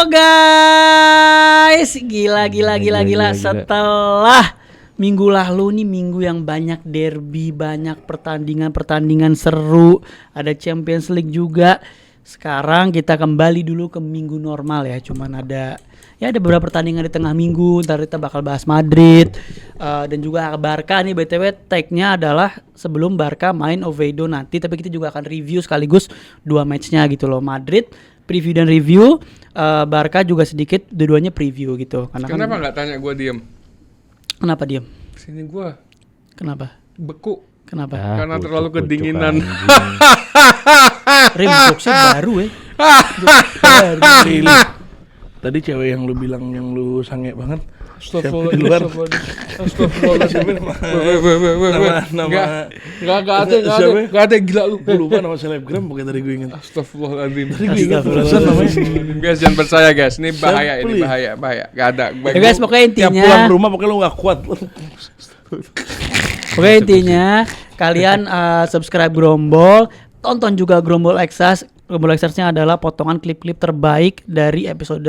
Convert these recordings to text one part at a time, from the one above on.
Halo guys, gila. Setelah minggu lalu nih, minggu yang banyak derby, banyak pertandingan seru, ada Champions League juga. Sekarang kita kembali dulu ke minggu normal ya, cuman ada beberapa pertandingan di tengah minggu. Ntar kita bakal bahas Madrid dan juga Barca nih. BTW tag-nya adalah sebelum Barca main Oviedo nanti, tapi kita juga akan review sekaligus dua match-nya gitu loh. Madrid preview dan review, Barca juga sedikit, dua-duanya preview gitu. Kenapa nggak tanya gue diem? Kenapa diem? Sini gue. Kenapa? Beku. Kenapa? Karena terlalu kedinginan. Rim sih baru Tadi cewek yang lu bilang yang lu sange banget. Astagfirullahaladzim. Nama Gak ada gila lu. gue lupa nama selebgram pokoknya tadi gue ingat. Astagfirullahaladzim. Tadi gue ingat perusahaan namanya. Guys, jangan percaya guys. Ini bahaya. Gak ada. Ya guys, pokoknya Tiap intinya pulang rumah pokoknya lu gak kuat. Pokoknya intinya kalian subscribe Grombol, tonton juga Grombol Exas. Grombol Exasnya adalah potongan klip-klip terbaik dari episode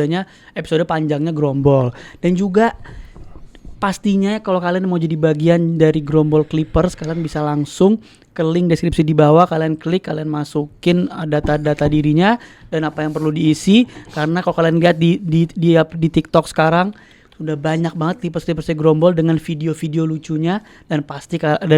panjangnya Grombol. Dan juga pastinya kalau kalian mau jadi bagian dari Grombol Clippers, kalian bisa langsung ke link deskripsi di bawah, kalian klik, kalian masukin data-data dirinya dan apa yang perlu diisi. Karena kalau kalian lihat di TikTok sekarang udah banyak banget tipes-tipesnya Grombol dengan video-video lucunya, dan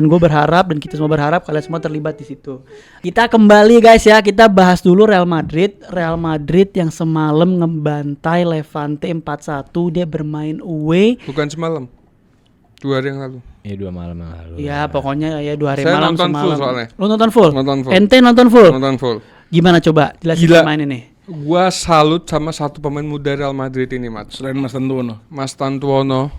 gue berharap dan kita semua berharap kalian semua terlibat di situ. Kita kembali guys ya, kita bahas dulu Real Madrid yang semalam ngebantai Levante 4-1. Dia bermain away. Bukan semalam, 2 hari yang lalu. Iya 2 malam yang lalu. Ya pokoknya ya 2 hari Saya malam nonton semalam. full soalnya. Lu nonton full? Nonton full. Ente nonton full? Nonton Gimana coba jelasin Gila. pemain ini? Gua salut sama satu pemain muda Real Madrid ini, Mat. Selain Mas Tantuono. Mas Tantuono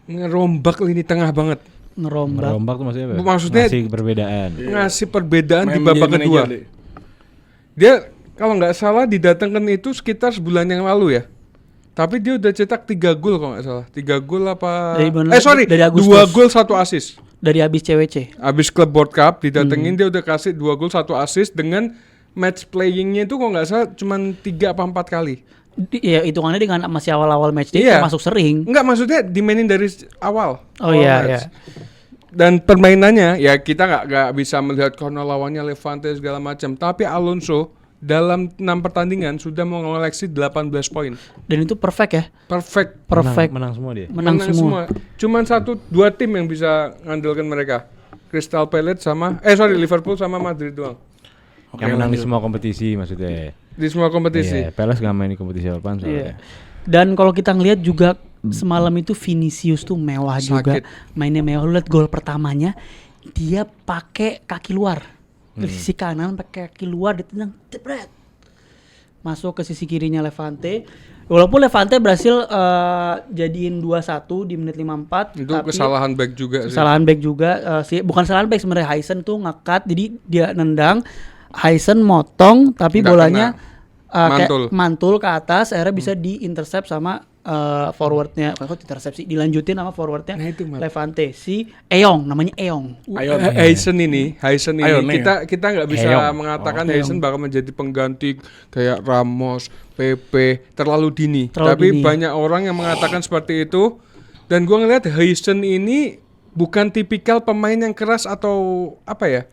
ngerombak lini tengah banget. Ngerombak tuh maksudnya apa? Maksudnya ngasih perbedaan. Ngasih perbedaan di Main babak menjadi kedua. manajer deh. Dia kalau nggak salah didatangkan itu sekitar sebulan yang lalu ya. Tapi dia udah cetak 3 gol kalau nggak salah. 3 gol apa? Dari Agustus. 2 gol 1 assist. Dari habis CWC. Habis Club World Cup didatengin dia udah kasih 2 gol 1 assist dengan match playingnya itu kalau nggak salah cuman 3 apa 4 kali. Iya, hitungannya dengan masih awal-awal match day Iya. termasuk sering. Enggak, maksudnya dimainin dari awal. Oh awal iya, match. iya. Dan permainannya ya kita nggak bisa melihat karena lawannya Levante segala macam. Tapi Alonso dalam 6 pertandingan sudah mengoleksi 18 poin. Dan itu perfect ya. Perfect. Menang semua dia. Menang semua. Cuman 1-2 tim yang bisa ngandalkan mereka. Crystal Palace sama Liverpool sama Madrid doang. Yang menang di semua kompetisi maksudnya. Di semua kompetisi. Iya, Palace gak main di kompetisi apaan soalnya. Iya. Dan kalau kita ngelihat juga semalam itu Vinicius tuh mewah juga. Sakit. Mainnya mewah. Lu lihat gol pertamanya dia pakai kaki luar. Ke sisi kanan pakai kaki luar, ditendang jebret. Masuk ke sisi kirinya Levante. Walaupun Levante berhasil jadiin 2-1 di menit 54. Itu kesalahan back juga sih. Kesalahan back juga bukan kesalahan back sebenarnya. Haisen tuh nge-cut, jadi dia nendang, Haisen motong tapi Nggak bolanya Mantul. kayak mantul ke atas, akhirnya bisa di-intercept sama forwardnya. Kok intercept sih? Dilanjutin sama forwardnya Nah, itu, Mat. Levante si Eyong, namanya Eyong. Haisen ini kita nggak bisa Eyong. mengatakan Eyong. Haisen bakal menjadi pengganti kayak Ramos, Pepe terlalu dini. Terlalu Tapi dini. banyak orang yang mengatakan seperti itu. Dan gua ngeliat Haisen ini bukan tipikal pemain yang keras atau apa ya.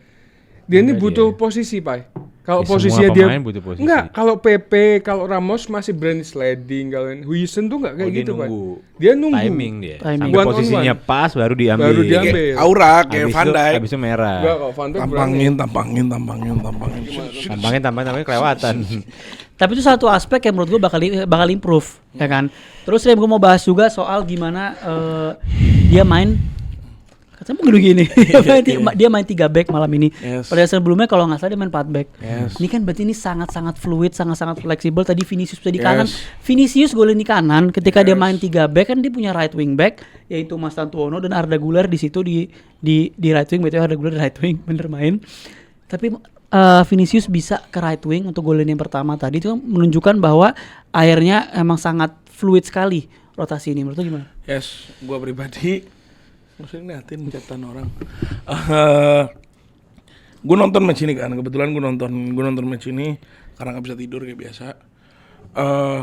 Dia ini Enggak butuh dia. posisi, Pak. Kalau Ya, posisinya semua dia pemain butuh posisi. enggak, kalau Pepe, kalau Ramos masih berani sliding, kalau Haisen tuh enggak kayak dia gitu, Pak. nunggu. Dia nunggu. Timing dia. Timing. Sampai One on posisinya one. pas baru diambil. Baru diambil. Kayak Aura, kayak Van Dijk. Habis itu merah. Enggak, kok Van Dijk berani. Tampangin. Tampangin kelewatan. Tapi itu satu aspek yang menurut gue bakal improve, ya kan. Terus gue mau bahas juga soal gimana dia main. Katanya mau gini. Dia main 3 back malam ini. Yes. Pada sebelumnya kalau nggak salah dia main 4 back. Yes. Ini kan berarti ini sangat-sangat fluid, sangat-sangat fleksibel. Tadi Vinicius bisa di Yes. kanan. Vinicius golin di kanan. Ketika dia Yes. main 3 back kan dia punya right wing back yaitu Mas Tantuono dan Arda Güler di situ di right wing. Betul, Arda Güler di right wing bener main. Tapi Vinicius bisa ke right wing untuk golin yang pertama tadi, itu menunjukkan bahwa akhirnya emang sangat fluid sekali rotasi ini. Menurut lu gimana? Yes, gua pribadi maksudnya ngeliatin catatan orang. Gue nonton match ini kan, kebetulan gue nonton match ini karena nggak bisa tidur kayak biasa.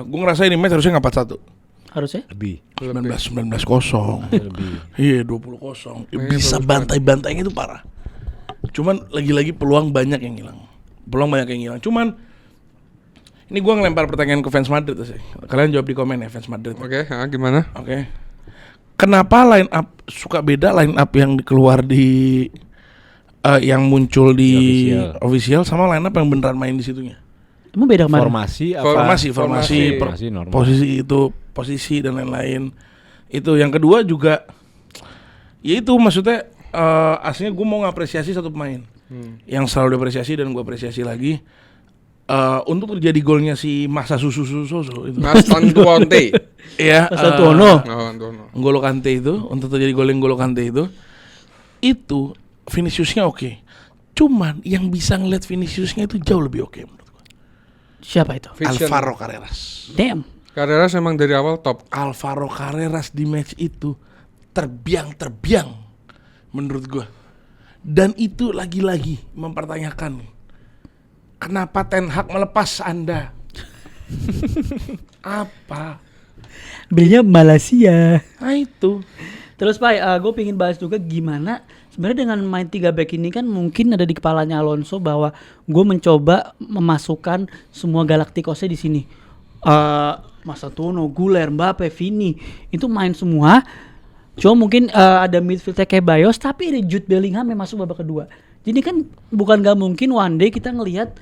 Gue ngerasa ini match harusnya nggak 4-1. Harusnya. Lebih. 19-0. Lebih. Iya 20-0. Bisa bantai-bantainya itu parah. Cuman lagi-lagi peluang banyak yang hilang. Cuman ini gue ngelempar pertanyaan ke fans Madrid sih. Kalian jawab di komen ya fans Madrid. Oke, gimana? Oke. Kenapa line up suka beda line up yang keluar di yang muncul di official sama line up yang beneran main di situnya? Emang beda kemarin? Formasi normal. posisi dan lain-lain. Itu yang kedua juga ya itu maksudnya aslinya gue mau ngapresiasi satu pemain yang selalu diapresiasi dan gue apresiasi lagi untuk terjadi golnya si Masa Susu itu. Mas Antuante. Iya, Mas Antuono. N'Golo Kante itu untuk terjadi gol yang N'Golo Kante itu Viniciusnya oke. Cuman yang bisa ngeliat Viniciusnya itu jauh lebih oke menurut gue. Siapa itu? Alvaro Carreras. Damn. Carreras emang dari awal top. Alvaro Carreras di match itu terbiang menurut gue. Dan itu lagi-lagi mempertanyakan kenapa Ten Hag melepas Anda? Apa? Belinya Malaysia. Nah itu. Terus Pak, gue pengen bahas juga gimana sebenarnya dengan main 3 back ini kan mungkin ada di kepalanya Alonso bahwa gue mencoba memasukkan semua Galacticosnya di sini. Mas Antuono, Güler, Mbappe, Vini itu main semua. Cuma mungkin ada midfieldnya kayak Bayos, tapi ada Jude Bellingham yang masuk babak kedua. Jadi kan bukan gak mungkin one day kita ngelihat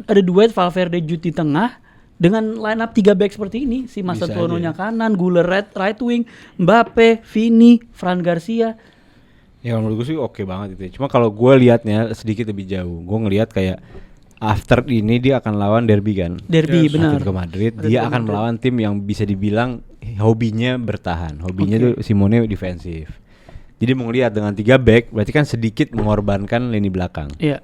ada duet Valverde Jude di tengah dengan line up 3 back seperti ini, si Mas Antuono-nya kanan, Güler right wing, Mbappe, Vini, Fran Garcia. Ya menurut gue sih oke banget itu. Cuma kalau gue liatnya sedikit lebih jauh, gue ngelihat kayak after ini dia akan lawan derby kan. Derby benar. Atletico Madrid, dia akan melawan tim yang bisa dibilang hobinya bertahan. Hobinya tuh Simone defensif. Jadi mau lihat dengan 3 back berarti kan sedikit mengorbankan lini belakang. Iya.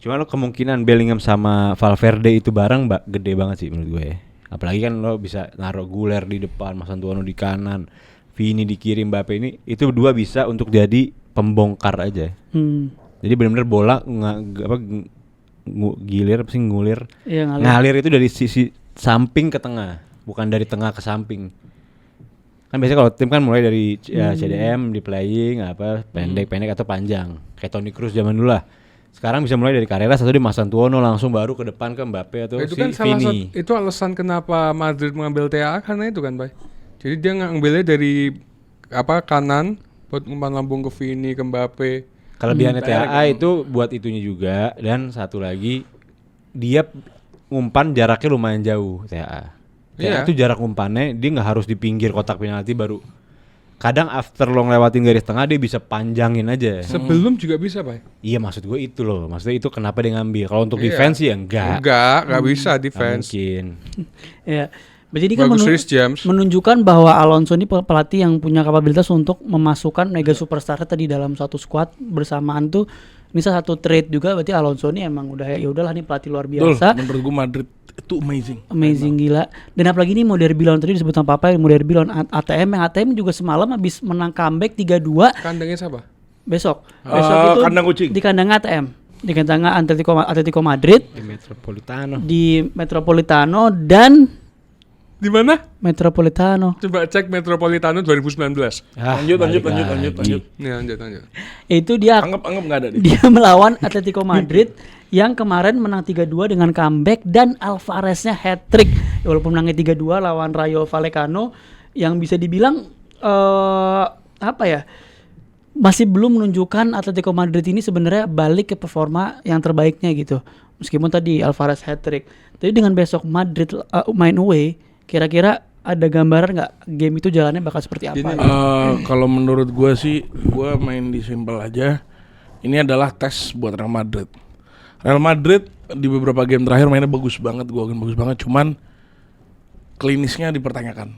Cuma lo kemungkinan Bellingham sama Valverde itu bareng gede banget sih menurut gue. Apalagi kan lo bisa naruh Güler di depan, Mas Antuono di kanan, Vini di kiri, Mbappe ini itu berdua bisa untuk jadi pembongkar aja. Jadi benar-benar bola ngulir. Iya, ngalir itu dari sisi samping ke tengah, bukan dari tengah ke samping. Kan biasanya kalau tim kan mulai dari CDM di playing pendek atau panjang kayak Toni Kroos zaman dulu lah. Sekarang bisa mulai dari Carreras atau di Mas Antuono langsung baru ke depan ke Mbappe atau itu si kan Vini. Itu alasan kenapa Madrid mengambil TAA karena itu kan, Bay. Jadi dia ngambilnya dari kanan buat umpan lambung ke Vini, ke Mbappe. Kelebihannya TAA itu buat itunya juga, dan satu lagi dia umpan jaraknya lumayan jauh TAA. TAA itu jarak umpannya dia nggak harus di pinggir kotak penalti baru. Kadang after lo ngelewatin garis tengah dia bisa panjangin aja. Sebelum juga bisa, Pak. Iya maksud gue itu loh. Maksudnya itu kenapa dia ngambil. Kalau untuk defense ya enggak bisa defense. Mungkin. Ya. Berarti ini kan menunjukkan bahwa Alonso ini pelatih yang punya kapabilitas untuk memasukkan mega superstar tadi dalam satu squad bersamaan tuh. Ini salah satu trade juga, berarti Alonso ini emang udah ya udahlah nih pelatih luar biasa. Menurut gue Madrid itu amazing gila. Dan apalagi ini mau derby lawan tadi disebut sama Papa, mau derby lawan ATM juga semalam habis menang comeback 3-2. Kandangnya siapa? Besok itu kandang kucing. Di kandang ATM. Di kandang Atletico Madrid. Di Metropolitano dan di mana? Metropolitano. Coba cek Metropolitano 2019. Lanjut. Ya, lanjut. Itu dia anggap enggak ada. Dia melawan Atletico Madrid yang kemarin menang 3-2 dengan comeback dan Alvareznya hat-trick. Walaupun menangnya 3-2 lawan Rayo Vallecano yang bisa dibilang masih belum menunjukkan Atletico Madrid ini sebenarnya balik ke performa yang terbaiknya gitu. Meskipun tadi Alvarez hat-trick. Tapi dengan besok Madrid main away, kira-kira ada gambaran nggak game itu jalannya bakal seperti apa? Kalau menurut gue sih, gue main di simple aja. Ini adalah tes buat Real Madrid. Real Madrid di beberapa game terakhir mainnya bagus banget, cuman klinisnya dipertanyakan.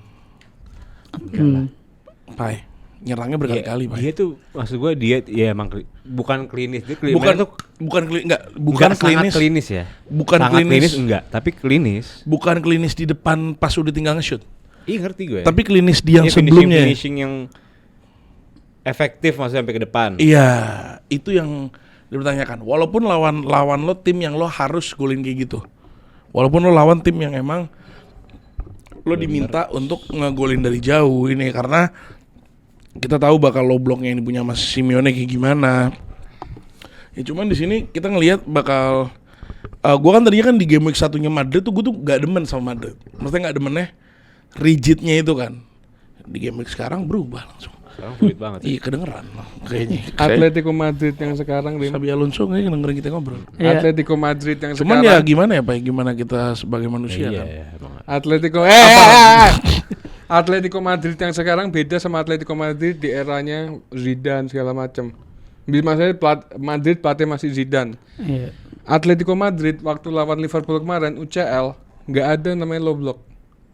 Pai, nyerangnya berkali-kali, Pai. Dia tuh maksud gue dia emang bukan klinis, dia bukan klinis ya. Bukan sangat klinis enggak, tapi klinis. Bukan klinis di depan pas udah tinggal nge-shoot. Iya ngerti gue. Tapi klinis di yang sebelumnya. Finishing yang efektif maksudnya sampai ke depan. Iya, itu yang dipertanyakan. Walaupun lawan lo tim yang lo harus golin kayak gitu. Walaupun lo lawan tim yang emang lo diminta untuk ngegolin dari jauh ini karena kita tahu bakal low blocknya yang punya Mas Simeone kayak gimana. Ya cuman di sini kita ngelihat bakal gue kan tadinya kan di game week 1-nya Madrid tuh gue tuh gak demen sama Madrid. Maksudnya gak demennya rigidnya itu kan. Di game week sekarang berubah langsung. Sekarang fluid banget. Iya kedengeran kayaknya. Atletico Madrid yang sekarang Sabi Alonso kayaknya dengerin kita ngobrol. Iya. Atletico Madrid yang Cuman sekarang. ya gimana ya Pak, gimana kita sebagai manusia Iya, kan. iya, emang. Atletico Atletico Madrid yang sekarang beda sama Atletico Madrid di eranya Zidane segala macam. Maksudnya Madrid pelatih masih Zidane. Iya. Atletico Madrid waktu lawan Liverpool kemarin UCL nggak ada namanya low block.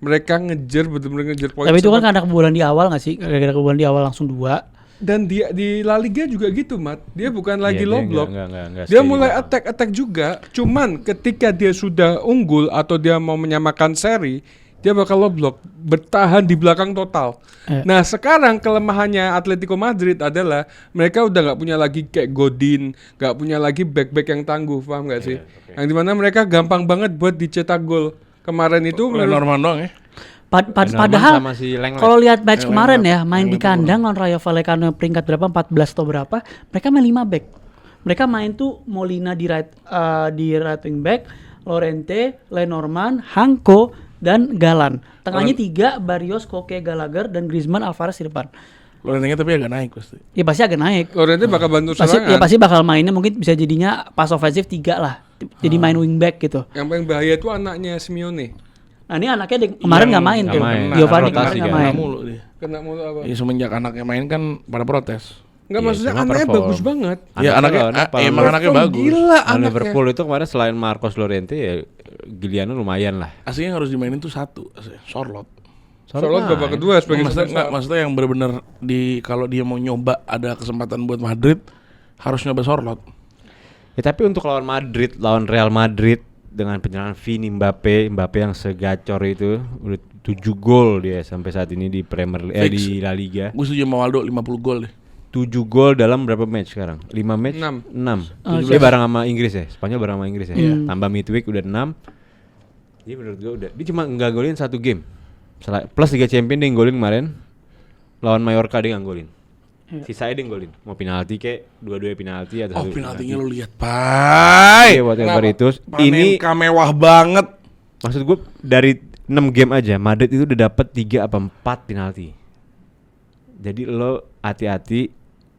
Mereka ngejar benar-benar ngejar poin. Tapi itu kan karena kebobolan di awal nggak sih? Gara-gara kebobolan di awal langsung 2. Dan dia di La Liga juga gitu, Mat. Dia bukan lagi Iya, low dia block. nggak Dia stay mulai di belakang. attack juga. Cuman ketika dia sudah unggul atau dia mau menyamakan seri, dia bakal low block, bertahan di belakang total. Nah sekarang kelemahannya Atletico Madrid adalah mereka udah nggak punya lagi kayak Godin, nggak punya lagi back-back yang tangguh, paham nggak sih? Yang dimana mereka gampang banget buat dicetak gol. Kemarin itu Normal doang ya. Padahal sama si Lenglet. kalau lihat match Yang kemarin Lenglet. ya, main Yang di kandang lawan Rayo Vallecano yang peringkat berapa 14 atau berapa, mereka main 5 back. Mereka main tuh Molina di right wing back, Llorente, Lenormand, Hanko dan Galan. Tengahnya 3 Barrios, Koke, Gallagher dan Griezmann, Alvarez di depan. Lorentenya tapi agak naik pasti. Ya pasti agak naik. Llorente bakal bantu Pasti serangan. ya pasti bakal mainnya mungkin bisa jadinya pas ofensif 3 lah. Jadi main wing back gitu. Yang paling bahaya itu anaknya Simeone. Nah ini anaknya kemarin nggak main nggak tuh. main. Giovanni Rotasi kemarin nggak kan. main. Kena mulu dia. Kena mulu apa? Ya semenjak anaknya main kan pada protes. Enggak Iya, maksudnya cuma anaknya perform. bagus banget. Ya anaknya emang anaknya Perform bagus. Gila Nah, anaknya. Liverpool itu kemarin selain Marcos Llorente ya Giuliano lumayan lah. Aslinya yang harus dimainin tuh satu, Sorloth. Sorloth babak kedua sebagai Maksudnya superstar. enggak, maksudnya yang benar-benar di kalau dia mau nyoba ada kesempatan buat Madrid harus nyoba Sorloth. Ya tapi untuk lawan Madrid, lawan Real Madrid dengan penyerangan Vini, Mbappe yang segacor itu udah 7 gol dia sampai saat ini di di La Liga. Gue setuju sama Waldo 50 gol deh. 7 gol dalam berapa match sekarang? 5 match? 6. 6. Oh, Dia bareng sama Inggris ya. Spanyol bareng sama Inggris ya. Iya. Tambah midweek udah 6. Jadi menurut gue udah. Dia cuma nggak golin 1 game. Plus 3 champion dia golin kemarin. Lawan Mallorca dia nggak golin. Sisanya dia golin. Mau penalti kayak dua-dua penalti atau Oh satu penaltinya lu lihat, Pai. Iya whatever itu. Ini Ini mewah banget. maksud gue dari 6 game aja Madrid itu udah dapat 3 apa 4 penalti. Jadi lo hati-hati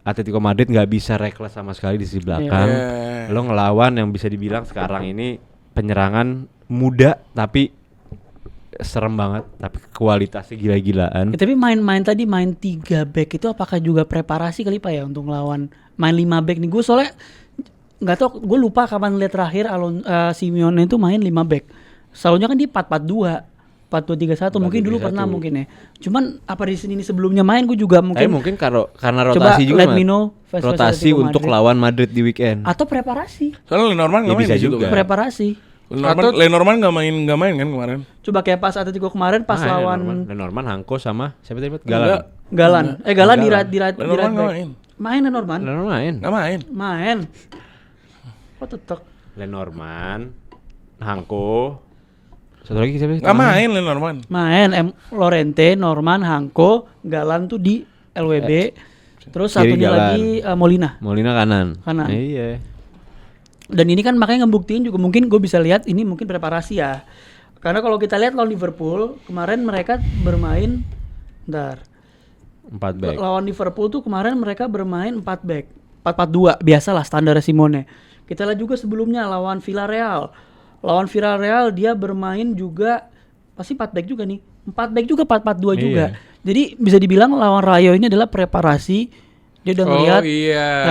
Atletico Madrid nggak bisa reckless sama sekali di sisi belakang. Yeah. Lo ngelawan yang bisa dibilang sekarang ini penyerangan muda tapi serem banget, tapi kualitasnya gila-gilaan. Ya, tapi main tadi main 3 back itu apakah juga preparasi kali Pak ya untuk ngelawan main 5 back nih? Gue soalnya nggak tahu, gue lupa kapan lihat terakhir Simeone itu main 5 back. Selalunya kan di 4-4-2. 4-2-3-1 mungkin dulu 4-2-3-1. pernah mungkin ya. Cuman apa di sini sebelumnya main gue juga Tapi mungkin mungkin karena coba rotasi juga let me Mat. know face-face Rotasi Atletico untuk Madrid. lawan Madrid di weekend. Atau preparasi. Soalnya Lenormand Ya nggak main bisa di situ juga. kan. Preparasi. Lenormand nggak main kan kemarin. Coba kayak pas Atletico kemarin pas lawan Lenormand, Hanko sama siapa tadi Mat? Enggak. Galan. Galan. Galan di right Lenormand nggak back. main. Main Lenormand. Lenormand main. Nggak main. Main. Kok tetep? Lenormand, Hanko. Satu lagi siapa? Nggak main Lenormand. Main Llorente, Norman, Hanko, Galan tuh di LWB. Terus Kiri satunya Galan. lagi Molina. Molina kanan. Kanan. Iya. Dan ini kan makanya ngebuktiin juga mungkin gue bisa lihat ini mungkin preparasi ya. Karena kalau kita lihat lawan Liverpool kemarin mereka bermain 4 back. lawan Liverpool tuh kemarin mereka bermain 4 back. 4-4-2 biasalah standar Simone. Kita lihat juga sebelumnya lawan Villarreal. Lawan Villarreal dia bermain juga pasti 4 back juga nih. 4 back juga 4-4-2 juga. Iya. Jadi bisa dibilang lawan Rayo ini adalah preparasi. Dia udah ngelihat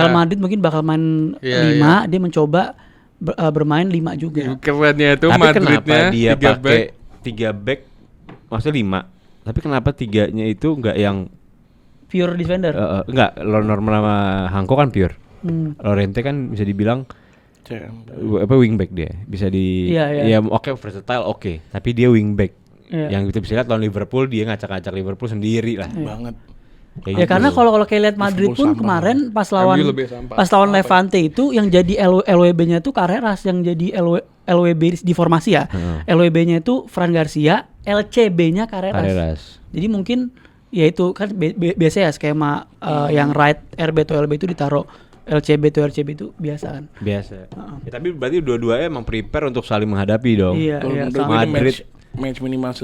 Real Madrid mungkin bakal main 5, dia mencoba bermain 5 juga. Kerennya itu Tapi Madridnya kenapa dia 3 pakai 3 back? Maksudnya 5. Tapi kenapa 3-nya itu enggak yang Pure defender. enggak, Lenormand sama Hanko kan pure. Llorente kan bisa dibilang apa wingback dia. Bisa di Iya. ya oke versatile oke, tapi dia wingback. Iya. Yang kita bisa lihat lawan Liverpool dia ngacak-ngacak Liverpool sendiri lah. Banget. Kayak Ya gitu. karena kalau kayak lihat Madrid Liverpool pun sampah. kemarin pas lawan MU lebih sampah. Levante itu yang jadi LWB-nya itu Carreras, yang jadi LWB di formasi ya. LWB-nya itu Fran Garcia, LCB-nya Carreras. Jadi mungkin ya itu kan biasa ya skema yang right RB atau LB itu ditaruh LCB atau RCB itu biasa kan. Biasa. Ya, tapi berarti dua-duanya emang prepare untuk saling menghadapi dong. Iya, Kalau iya. menurut sama. gue ini Madrid. match minimal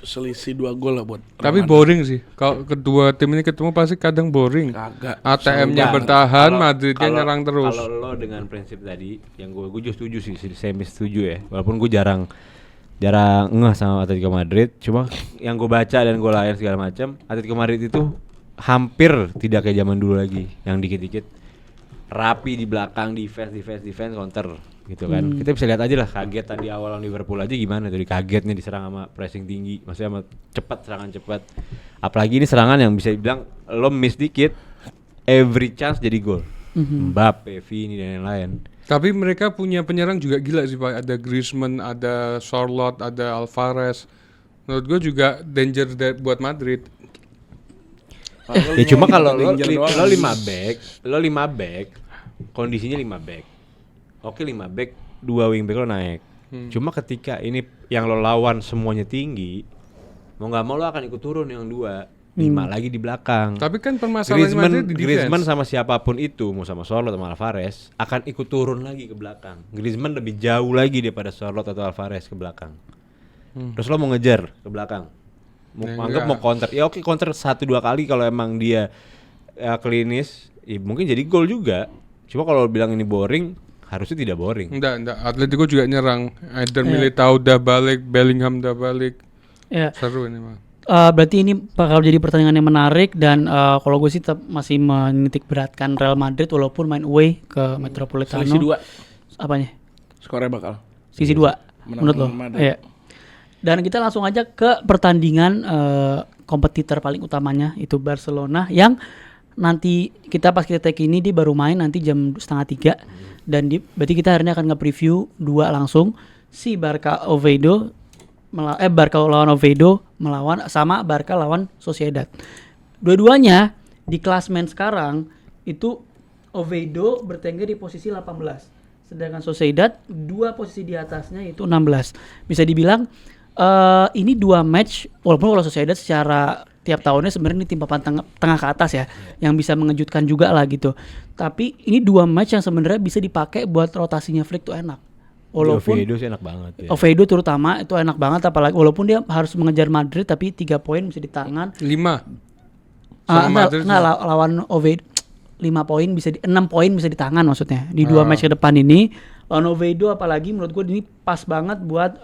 selisih 2 gol lah buat Tapi boring sih. Kalau kedua tim ini ketemu pasti kadang boring. kagak. ATM-nya Enggak, bertahan, kalau- Madridnya kalau- nyerang terus. Kalau lo dengan prinsip tadi, yang gue setuju sih, semi setuju ya. Walaupun gue jarang ngeh sama Atletico Madrid, cuma yang gue baca dan gue layan segala macam, Atletico Madrid itu hampir tidak kayak zaman dulu lagi, yang dikit-dikit rapi di belakang, defense counter gitu kan. Kita bisa lihat aja lah kagetan di awal lawan Liverpool aja gimana tuh, kagetnya diserang sama pressing tinggi, maksudnya sama serangan cepat. Apalagi ini serangan yang bisa dibilang lo miss dikit, every chance jadi gol. Mbappe, Vini dan lain-lain. Tapi mereka punya penyerang juga gila sih Pak. Ada Griezmann, ada Charlotte, ada Alvarez. Menurut gue juga danger buat Madrid. Ya cuma kalau lo Danger doang. 5 back, kondisinya 5 back. Oke 5 back, 2 wing back lo naik. Cuma ketika ini yang lo lawan semuanya tinggi, mau nggak mau lo akan ikut turun yang 2, 5 lagi di belakang. Tapi kan permasalahan Madrid di Griezmann defense. sama siapapun itu, mau sama Charlotte atau Alvarez, akan ikut turun lagi ke belakang. Griezmann lebih jauh lagi daripada Charlotte atau Alvarez ke belakang. Terus lo mau ngejar ke belakang, Ya, anggap enggak. mau counter, ya oke counter 1-2 kali kalau emang dia klinis, ya mungkin jadi gol juga. Cuma kalau lo bilang ini boring, harusnya tidak boring. Enggak. Atletico juga nyerang. Eder Militao udah balik, Bellingham udah balik. Ya. Seru ini mah. Berarti ini bakal jadi pertandingan yang menarik dan kalau gue sih tetap masih menitik beratkan Real Madrid walaupun main away ke Metropolitano. Selisih 2. Apanya? Skornya bakal. Sisi 2 Menang menurut lo? Madrid. Iya. Dan kita langsung aja ke pertandingan kompetitor paling utamanya itu Barcelona yang nanti pas kita take ini dia baru main nanti jam 2:30 dan berarti kita hari ini akan nge-preview 2 langsung si Barca lawan Oviedo melawan sama Barca lawan Sociedad. Dua-duanya di klasmen sekarang itu Oviedo bertengger di posisi 18. Sedangkan Sociedad 2 posisi di atasnya itu 16. Bisa dibilang ini 2 match walaupun kalau Sociedad secara tiap tahunnya sebenarnya ini tim papan tengah ke atas ya yang bisa mengejutkan juga lah gitu. Tapi ini 2 match yang sebenarnya bisa dipakai buat rotasinya Flick tuh enak. Walaupun Oviedo sih enak banget ya. Oviedo terutama itu enak banget apalagi walaupun dia harus mengejar Madrid tapi 3 poin bisa di tangan. 5. Sama Madrid. Lawan Oviedo 5 poin bisa 6 poin bisa di tangan maksudnya di 2 match ke depan ini. Lawan Oviedo apalagi menurut gue ini pas banget buat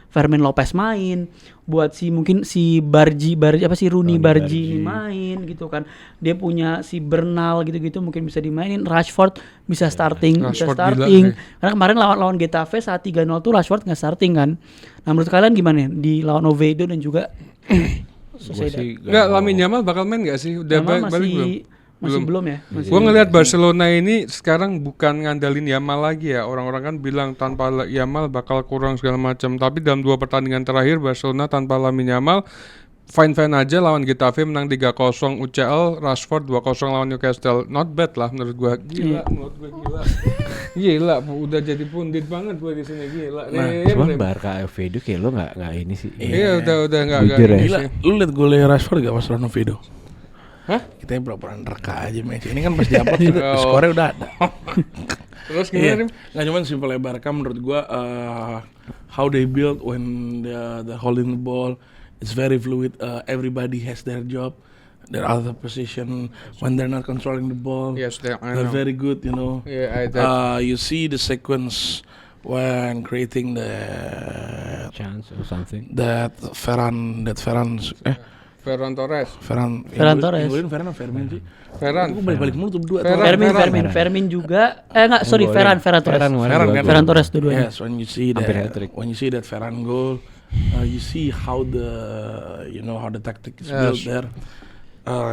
Fermin Lopez main, buat si Bargi Rooney Bargi ini main gitu kan. Dia punya si Bernal gitu-gitu mungkin bisa dimainin. Rashford bisa starting, Rashford starting. gila, Karena kemarin lawan Getafe saat 3-0 tuh Rashford nggak starting kan. Nah menurut kalian gimana di lawan Oviedo dan juga Sociedad? Enggak, Lamine Yamal bakal main enggak sih? Udah Yamal balik belum? masih belum ya. Masih Gue ngelihat Barcelona ini sekarang bukan ngandalin Yamal lagi ya. Orang-orang kan bilang tanpa Yamal bakal kurang segala macam. Tapi dalam 2 pertandingan terakhir Barcelona tanpa Lamine Yamal fine-fine aja lawan Getafe menang 3-0 UCL, Rashford 2-0 lawan Newcastle. Not bad lah menurut gue. Gila, menurut gue gila. Gila, udah jadi pundit banget gue di sini gila. Cuman Barca Oviedo kayak lo nggak ini sih. Iya, udah enggak Jujur ya. Gila, lu liat golnya Rashford gak pas lawan Oviedo? Hah? Kita yang pura-pura nerka aja match. Ini kan pas di-upload juga skornya udah ada. Terus gimana nih? Nggak cuman simple Barca menurut gua how they build when the holding the ball it's very fluid. Everybody has their job, their other position when they're not controlling the ball. Yes, I They're know. very good, you know. Yeah, You see the sequence when creating Chance or something. that Ferran Ferran Torres. Ferran Torres. Yang Ferran apa Fermin sih? Ferran. Aku balik-balik mulu tuh berdua. Fermin juga Ferran Torres. Ferran Torres dua-duanya. Yes, when you see that Ferran goal, you see how the tactic is built there.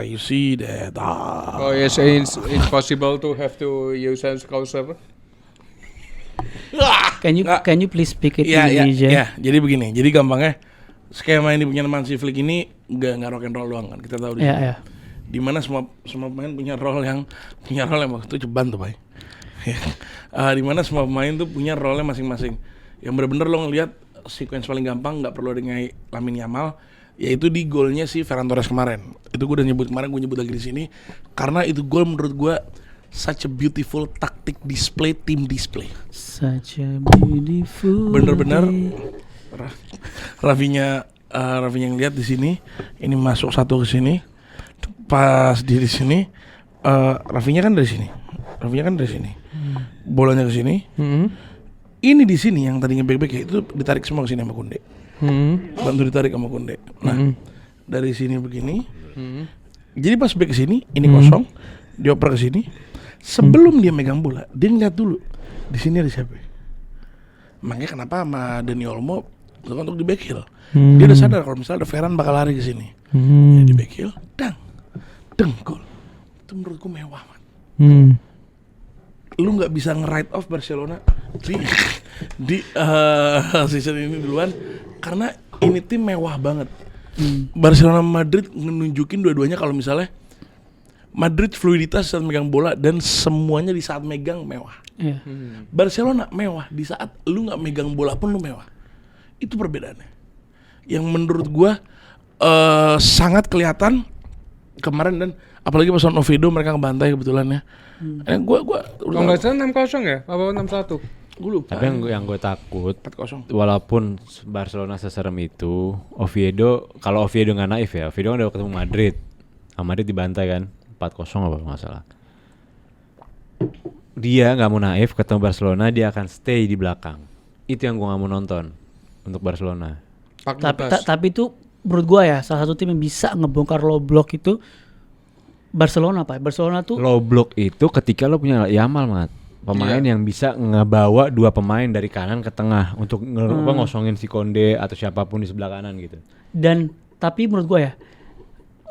You see that. Oh yes, it's possible to have to use hands closer. Can you please speak it Iya, in Indonesia? iya. Jadi begini. Jadi gampangnya skema yang dipunya Hansi Flick ini nggak rock and roll doang kan. Kita tahu di Iya, sini. iya. di mana semua pemain punya role yang waktu itu ceban tuh, Pak. Di mana semua pemain tuh punya role masing-masing. Yang benar-benar lo ngelihat sequence paling gampang, nggak perlu ada Lamine Yamal, yaitu di golnya si Ferran Torres kemarin. Itu gue udah nyebut kemarin, gue nyebut lagi di sini karena itu gol menurut gue such a beautiful tactic display, team display. Such a beautiful. Bener-bener Rafinya yang lihat di sini, ini masuk satu ke sini, pas di sini, Rafinya kan dari sini, bolanya ke sini, ini di sini yang tadinya back itu ditarik semua ke sini sama Koundé, bantu ditarik sama Koundé. Nah dari sini begini, jadi pas back ke sini, ini kosong, dioper ke sini, sebelum dia megang bola, dia ngeliat dulu di sini ada siapa. Makanya kenapa sama Dani Olmo untuk di back heel. Dia udah sadar kalau misalnya ada Ferran bakal lari ke sini. Di back heel, gol. Itu menurutku mewah, man. Lu nggak bisa nge-write off Barcelona di season ini duluan karena ini tim mewah banget. Barcelona Madrid nunjukin dua-duanya kalau misalnya Madrid fluiditas saat megang bola dan semuanya di saat megang mewah. Barcelona mewah di saat lu nggak megang bola pun lu mewah. Itu perbedaannya. Yang menurut gua sangat kelihatan kemarin, dan apalagi pas lawan Oviedo mereka ngebantai kebetulan ya. Gua Kalau nggak salah 6-0 ya, apa 6-1? Gue lupa. Tapi yang gue takut 4-0. walaupun Barcelona seserem itu, Oviedo nggak naif ya, Oviedo kan udah ketemu Madrid, Madrid dibantai kan 4-0 apa nggak salah. Dia nggak mau naif, ketemu Barcelona dia akan stay di belakang. Itu yang gue nggak mau nonton untuk Barcelona. Tapi itu menurut gua ya salah satu tim yang bisa ngebongkar low block itu Barcelona, Pak. Barcelona tuh Low block itu ketika lo punya Yamal, Mat. Pemain yang bisa ngebawa dua pemain dari kanan ke tengah untuk ngosongin si Koundé atau siapapun di sebelah kanan gitu. Dan tapi menurut gua ya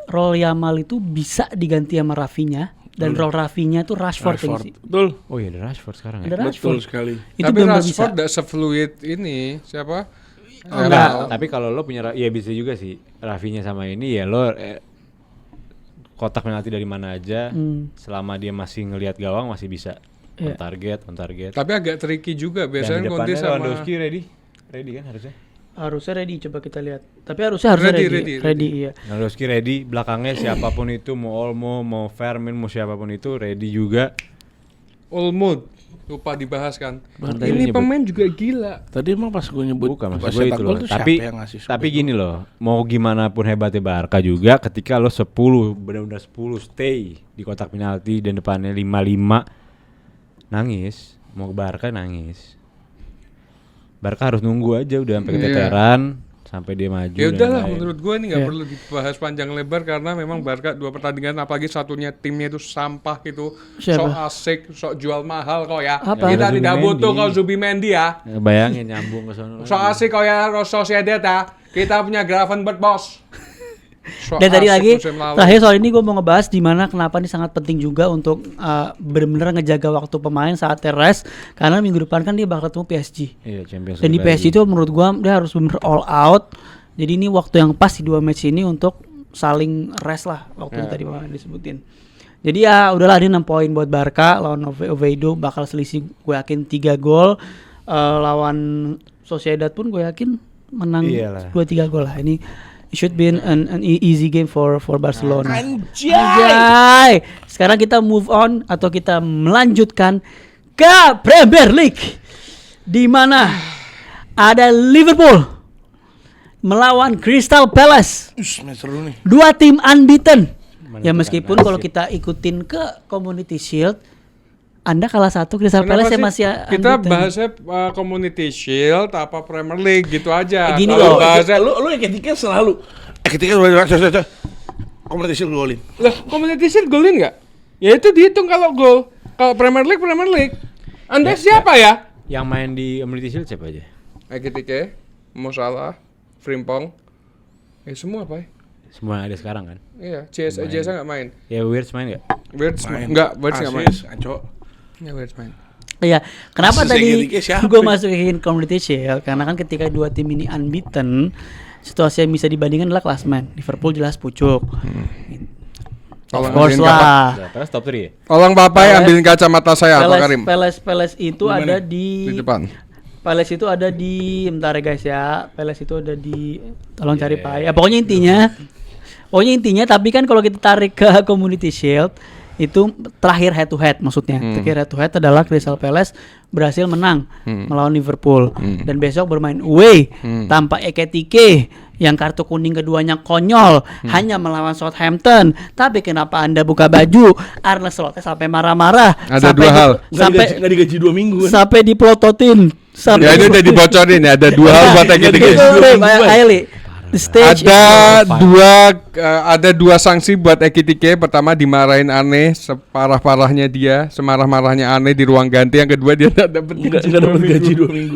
role Yamal itu bisa diganti sama Rafinha, dan role Rafinha tuh Rashford. Sih. Betul. Oh iya, ada Rashford sekarang ya. Ada Rashford. Betul sekali. Itu Tapi benar Rashford bisa. gak se-fluid ini siapa? Enggak, tapi kalau lo punya ya bisa juga sih Rafinha sama ini ya lo kotak penalti dari mana aja selama dia masih ngelihat gawang masih bisa on target. Tapi agak tricky juga biasanya Dan di Koundé depannya sama Lewandowski ready kan harusnya. Harusnya ready, coba kita lihat. Tapi harusnya ready, iya. Lewandowski ready, belakangnya siapapun itu mau Olmo, mau Fermin, mau siapapun itu ready juga. Olmo lupa dibahas kan. Tadi Ini nyebut. pemain juga gila. Tadi emang pas gue nyebut Bukan maksud pas gue cetak itu gol loh. tuh Tapi siapa yang ngasih tapi super gini loh, mau gimana pun hebatnya Barca juga ketika lo 10 benar-benar 10 stay di kotak penalti dan depannya 5-5 nangis, mau ke Barca nangis. Barca harus nunggu aja udah sampai keteteran sampai dia maju. Ya dan udahlah, lain. menurut gue ini nggak perlu dibahas panjang lebar karena memang Barca 2 pertandingan apalagi satunya timnya itu sampah gitu, Siapa? sok asik, sok jual mahal kok ya. Apa? Kita Ya, tidak Zubimendi. butuh kau Zubimendi ya. Bayangin nyambung ke sono. Sok asik kau ya Sociedad ya. Kita punya Gravenberch bos. Sok Dan tadi asik lagi musim lalu. terakhir soal ini gue mau ngebahas di mana kenapa ini sangat penting juga untuk benar-benar ngejaga waktu pemain saat rest, karena minggu depan kan dia bakal ketemu PSG. Iya, Champions Dan di League PSG lagi. itu menurut gua dia harus bener all out. Jadi ini waktu yang pas di 2 match ini untuk saling rest lah waktu yang tadi disebutin. Jadi ya udahlah, ini 6 poin buat Barca lawan Oviedo bakal selisih gue yakin 3 gol. Lawan Sociedad pun gue yakin menang Iyalah. 2-3 gol lah. Ini it should be an easy game for Barcelona. Anjay. Sekarang kita move on atau kita melanjutkan ke Premier League, di mana ada Liverpool melawan Crystal Palace. Seru nih. 2 tim unbeaten. Ya Menentukan meskipun nasib. kalau kita ikutin ke Community Shield, Anda kalah 1, Crystal Kenapa Palace sih? masih Kita unbeaten. bahasnya Community Shield apa Premier League gitu aja. Gini Kalau loh, bahasnya Lu yang ketika selalu ketika kompetisi golin. lah Community Shield golin nggak? Ya itu dihitung kalau gol. Kalau Premier League. Anda siapa ya? Yang main di Community Shield siapa aja? Ekitike, Mo Salah, Frimpong, semua apa ya? Semua yang ada sekarang kan? Iya, JS nggak main. Ya Wirtz main nggak? Wirtz Main. nggak main. Anco. Nggak Wirtz main. Iya, kenapa Maksud tadi segitiga siapa? gue masukin Community Shield? Karena kan ketika 2 tim ini unbeaten, situasi yang bisa dibandingkan adalah klasmen. Liverpool jelas pucuk. Tolong Of course ambilin kapak. lah. Ya, Peles top 3 ya? Tolong Papai Peles- ambilin kacamata saya Pak Karim. Peles itu Di mana? ada Di di depan. Peles itu ada di bentar ya guys ya. Peles itu ada di tolong cari Pak. Ya pokoknya intinya tapi kan kalau kita tarik ke Community Shield itu terakhir head to head maksudnya. Terakhir head to head adalah Crystal Palace berhasil menang melawan Liverpool dan besok bermain away tanpa Ekitike yang kartu kuning keduanya konyol hanya melawan Southampton. Tapi kenapa Anda buka baju? Arne Slot sampai marah-marah. Ada dua hal. Nggak digaji 2 minggu kan? Sampai diplototin. Ya itu udah dibocorin ya, ada dua hal buat Ekitike. The stage Ada dua sanksi buat Ekitike. Pertama dimarahin Aneh separah-parahnya dia, semarah-marahnya Aneh di ruang ganti. Yang kedua dia tidak dapat Nggak dapat gaji 2 minggu.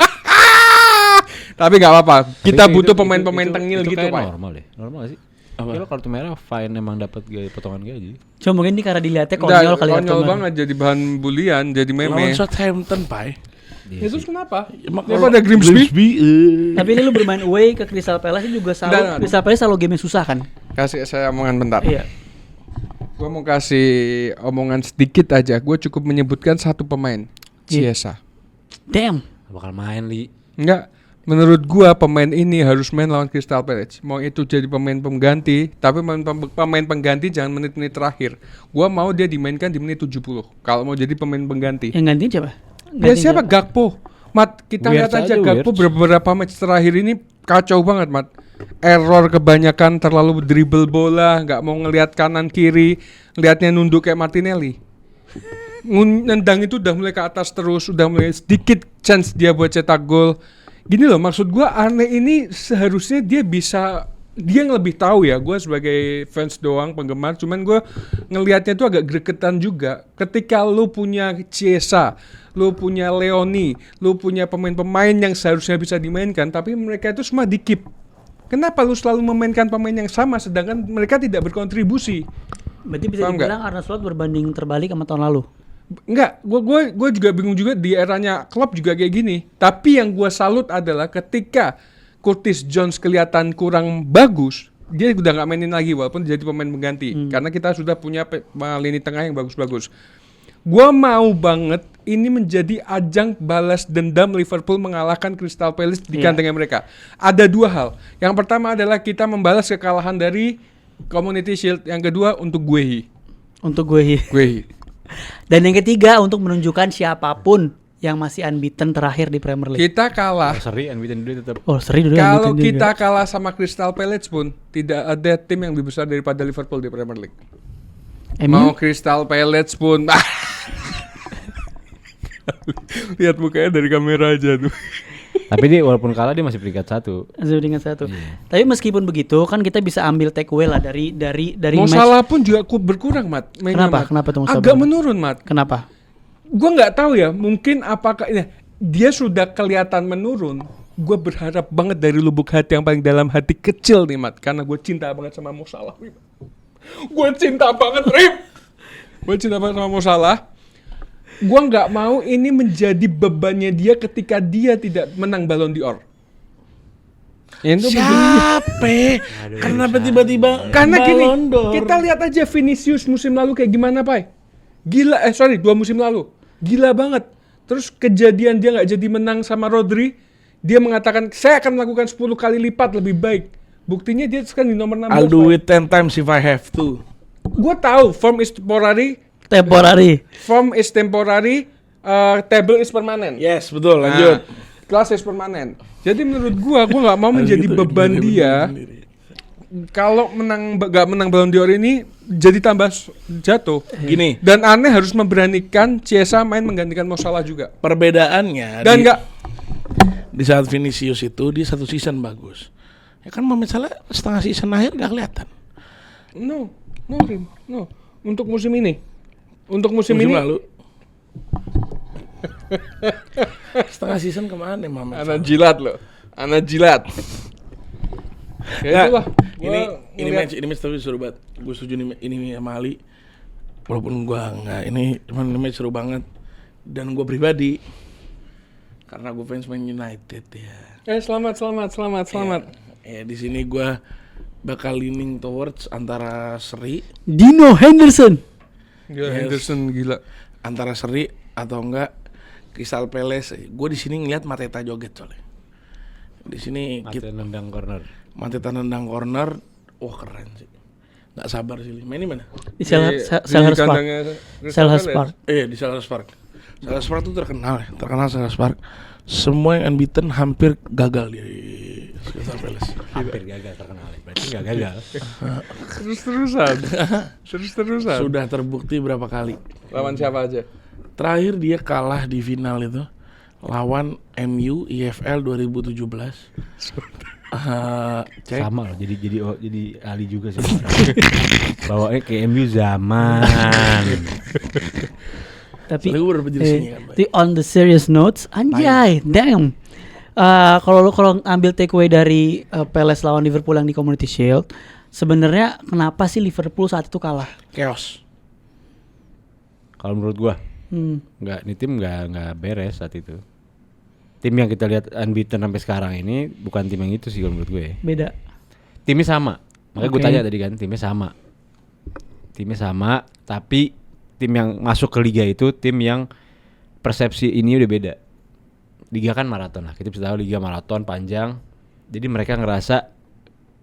Tapi nggak apa-apa. Kita Tapi butuh itu- pemain-pemain itu- tengil itu gitu kayak Pak. Normal deh. Normal gak sih? Kalau kartu merah fine emang dapat potongan gaji. Cuma mungkin ini karena dilihatnya Nggak, konyol kali ya, konyol teman. banget jadi bahan bulian, jadi Lawan meme. Southampton, Pai. Iya Itu sih. kenapa? Emang Daripada Grimsby? Tapi ini lu bermain away ke Crystal Palace ini juga selalu Dan- Crystal Palace selalu game susah kan? Kasih saya omongan bentar. Iya. Gue mau kasih omongan sedikit aja. Gue cukup menyebutkan satu pemain, Iya. Chiesa. Damn. Bakal main Li. Enggak. Menurut gua pemain ini harus main lawan Crystal Palace. Mau itu jadi pemain pengganti, tapi pemain pengganti jangan menit-menit terakhir. Gua mau dia dimainkan di menit 70. Kalau mau jadi pemain pengganti. Yang gantiin siapa? Ya siapa? Gakpo. Mat, kita Wirtz lihat aja aja, Gakpo Wirtz. beberapa match terakhir ini kacau banget, Mat. Error kebanyakan, terlalu dribble bola, nggak mau ngelihat kanan kiri, lihatnya nunduk kayak Martinelli. Nendang itu udah mulai ke atas terus, udah mulai sedikit chance dia buat cetak gol. Gini loh, maksud gua Aneh ini seharusnya dia yang lebih tahu ya. Gua sebagai fans doang, penggemar, cuman gua ngelihatnya tuh agak gregetan juga. Ketika lu punya Chiesa, lu punya Leoni, lu punya pemain-pemain yang seharusnya bisa dimainkan, tapi mereka itu semua di-keep. Kenapa lu selalu memainkan pemain yang sama sedangkan mereka tidak berkontribusi? Berarti bisa Paham nggak? dibilang Arne Slot berbanding terbalik sama tahun lalu. Enggak, gue juga bingung juga di eranya Klopp juga kayak gini. Tapi yang gue salut adalah ketika Curtis Jones kelihatan kurang bagus, dia udah nggak mainin lagi walaupun jadi pemain pengganti. Karena kita sudah punya lini tengah yang bagus-bagus. Gue mau banget ini menjadi ajang balas dendam Liverpool mengalahkan Crystal Palace di kandangnya mereka. Ada dua hal. Yang pertama adalah kita membalas kekalahan dari Community Shield. Yang kedua untuk Guehi. Untuk gue. Dan yang ketiga untuk menunjukkan siapapun yang masih unbeaten terakhir di Premier League. Kita kalah. Seri unbeaten dulu tetap. Oh, seri dulu Kalau unbeaten kita juga. kalah sama Crystal Palace pun tidak ada tim yang lebih besar daripada Liverpool di Premier League. Mau MU Crystal Palace pun. Lihat mukanya dari kamera aja tuh. Tapi dia walaupun kalah dia masih peringkat 1. masih dengan satu. Tapi meskipun begitu kan kita bisa ambil take away lah dari Mau match. salah pun juga berkurang, Mat. Mainnya, Kenapa? Mat. Kenapa tuh Mo Agak Salah? menurun, Mat. Kenapa? Gua nggak tahu ya. Mungkin apakah dia sudah kelihatan menurun. Gue berharap banget dari lubuk hati yang paling dalam hati kecil nih, Mat. Karena gue cinta banget sama Mo Salah. Gue cinta banget, Rip. Gue cinta banget sama Mo Salah. Gue nggak mau ini menjadi bebannya dia ketika dia tidak menang Ballon d'Or. Itu Siapa? Kenapa tiba-tiba karena gini, Ballon d'Or? kita lihat aja Vinicius musim lalu kayak gimana, Pai. Gila, 2 musim lalu. Gila banget. Terus kejadian dia nggak jadi menang sama Rodri, dia mengatakan, saya akan melakukan 10 kali lipat lebih baik. Buktinya dia sekarang di nomor 16. I'll do it 10 times if I have to. Gue tahu, form is temporary, table is permanent. Yes, betul. Lanjut. Kelas is permanent. Jadi menurut gua nggak mau menjadi gitu, beban dia. Kalau nggak menang Ballon d'Or ini jadi tambah jatuh. Gini, Dan Aneh harus memberanikan Chiesa main menggantikan Mo Salah juga. perbedaannya Dan di saat Vinicius itu dia 1 season bagus. Ya kan misalnya setengah season akhir gak kelihatan. no. Untuk musim ini. Untuk musim ini lalu. Setengah season kemana Mama? anak jilat loh. Anak jilat. Ya itulah. Ini match tapi seru banget. Gue setuju ini sama Ali. Walaupun gua enggak, ini cuman ini match seru banget. Dan gue pribadi karena gue fans Man United ya. Selamat. Ya, di sini gue bakal leaning towards antara Seri, Dino Henderson. Gila, Yes. Henderson gila. antara Seri atau enggak Crystal Palace. Gue di sini ngeliat Mateta joget soalnya. Di sini Mata nendang corner. Mateta nendang corner, wah keren sih. Nggak sabar sih. Main di mana? Di Selhurst Park. kandangnya Crystal Selhurst Palace. Park. Di Selhurst Park. Selhurst Park tuh terkenal Selhurst Park. Semua yang unbeaten hampir gagal di Crystal Palace. Hampir gagal terkenal. Berarti nggak gagal. Terus-terusan. Sudah terbukti berapa kali. Lawan siapa aja? Terakhir dia kalah di final itu lawan MU IFL 2017. Cek. Sama loh. Jadi ahli juga sih. Bawanya ke MU zaman. Tapi Soalnya gue udah berdiri sini kan, Pak. on the serious notes, anjay, damn. Kalau ambil takeaway dari Palace lawan Liverpool yang di Community Shield, sebenarnya kenapa sih Liverpool saat itu kalah? Chaos. Kalau menurut gua, nggak, ini tim nggak beres saat itu. Tim yang kita lihat unbeaten sampai sekarang ini bukan tim yang itu sih kalau menurut gue. Beda. Timnya sama. Makanya gue Oke. tanya tadi kan, timnya sama, tapi tim yang masuk ke liga itu tim yang persepsi ini udah beda. Liga kan maraton lah, kita bisa tahu liga maraton panjang. Jadi mereka ngerasa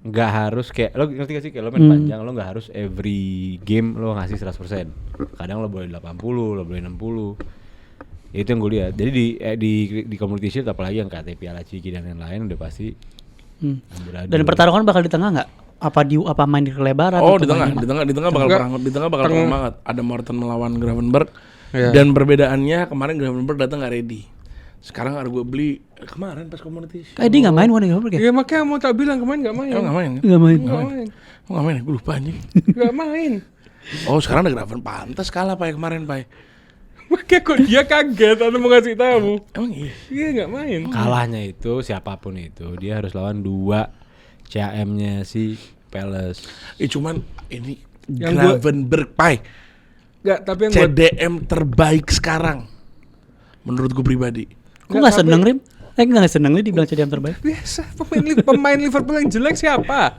nggak harus kayak, lo ngerti gak sih, kayak lo main panjang, lo nggak harus every game lo ngasih 100%. Kadang lo boleh 80, lo boleh 60. Ya itu yang gue lihat. Jadi di Community Shield apalagi yang KTP Piala Ciki dan lain-lain udah pasti amburadul. Dan pertarungan bakal di tengah nggak? Apa main di kelebaran? Oh, atau di tengah bakal Enggak. perang, di tengah bakal perang banget. Ada Morton melawan Gravenberch. Iya. Dan perbedaannya kemarin Gravenberch datang nggak ready. Sekarang ada gue beli kemarin pas Community Shield. Kayak dia nggak main, Wan ya? Iya makanya mau tak bilang kemarin nggak main. Emang nggak main? Nggak main. Nggak main. Gue lupa anjing. Nggak main. Oh, sekarang ada Gravenberch, pantas kalah Pak kemarin Pak. Makanya kok dia kaget atau mau ngasih tahu? Emang iya. Iya nggak main. Kalahnya itu siapapun itu dia harus lawan 2 CAM-nya si Palace. Cuman ini Yang gua- Gravenberch Pak. Nggak, tapi yang buat CDM terbaik sekarang. Menurut gue pribadi. Kok nggak seneng, Rim? Nggak seneng nih dibilang CDM terbaik. biasa pemain Liverpool yang jelek siapa?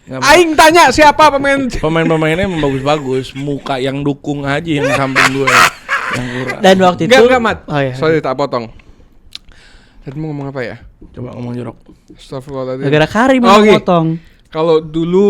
Nggak, Aing tanya siapa pemain pemain-pemainnya emang bagus-bagus, muka yang dukung aja yang samping gue yang kurang. Dan waktu itu Enggak, Mat. Oh, iya. Sorry tak potong. Tadi mau ngomong apa ya? Coba ngomong jorok. Astagfirullahaladzim. Gara-gara Karim Oh, mau oke. potong. Kalau dulu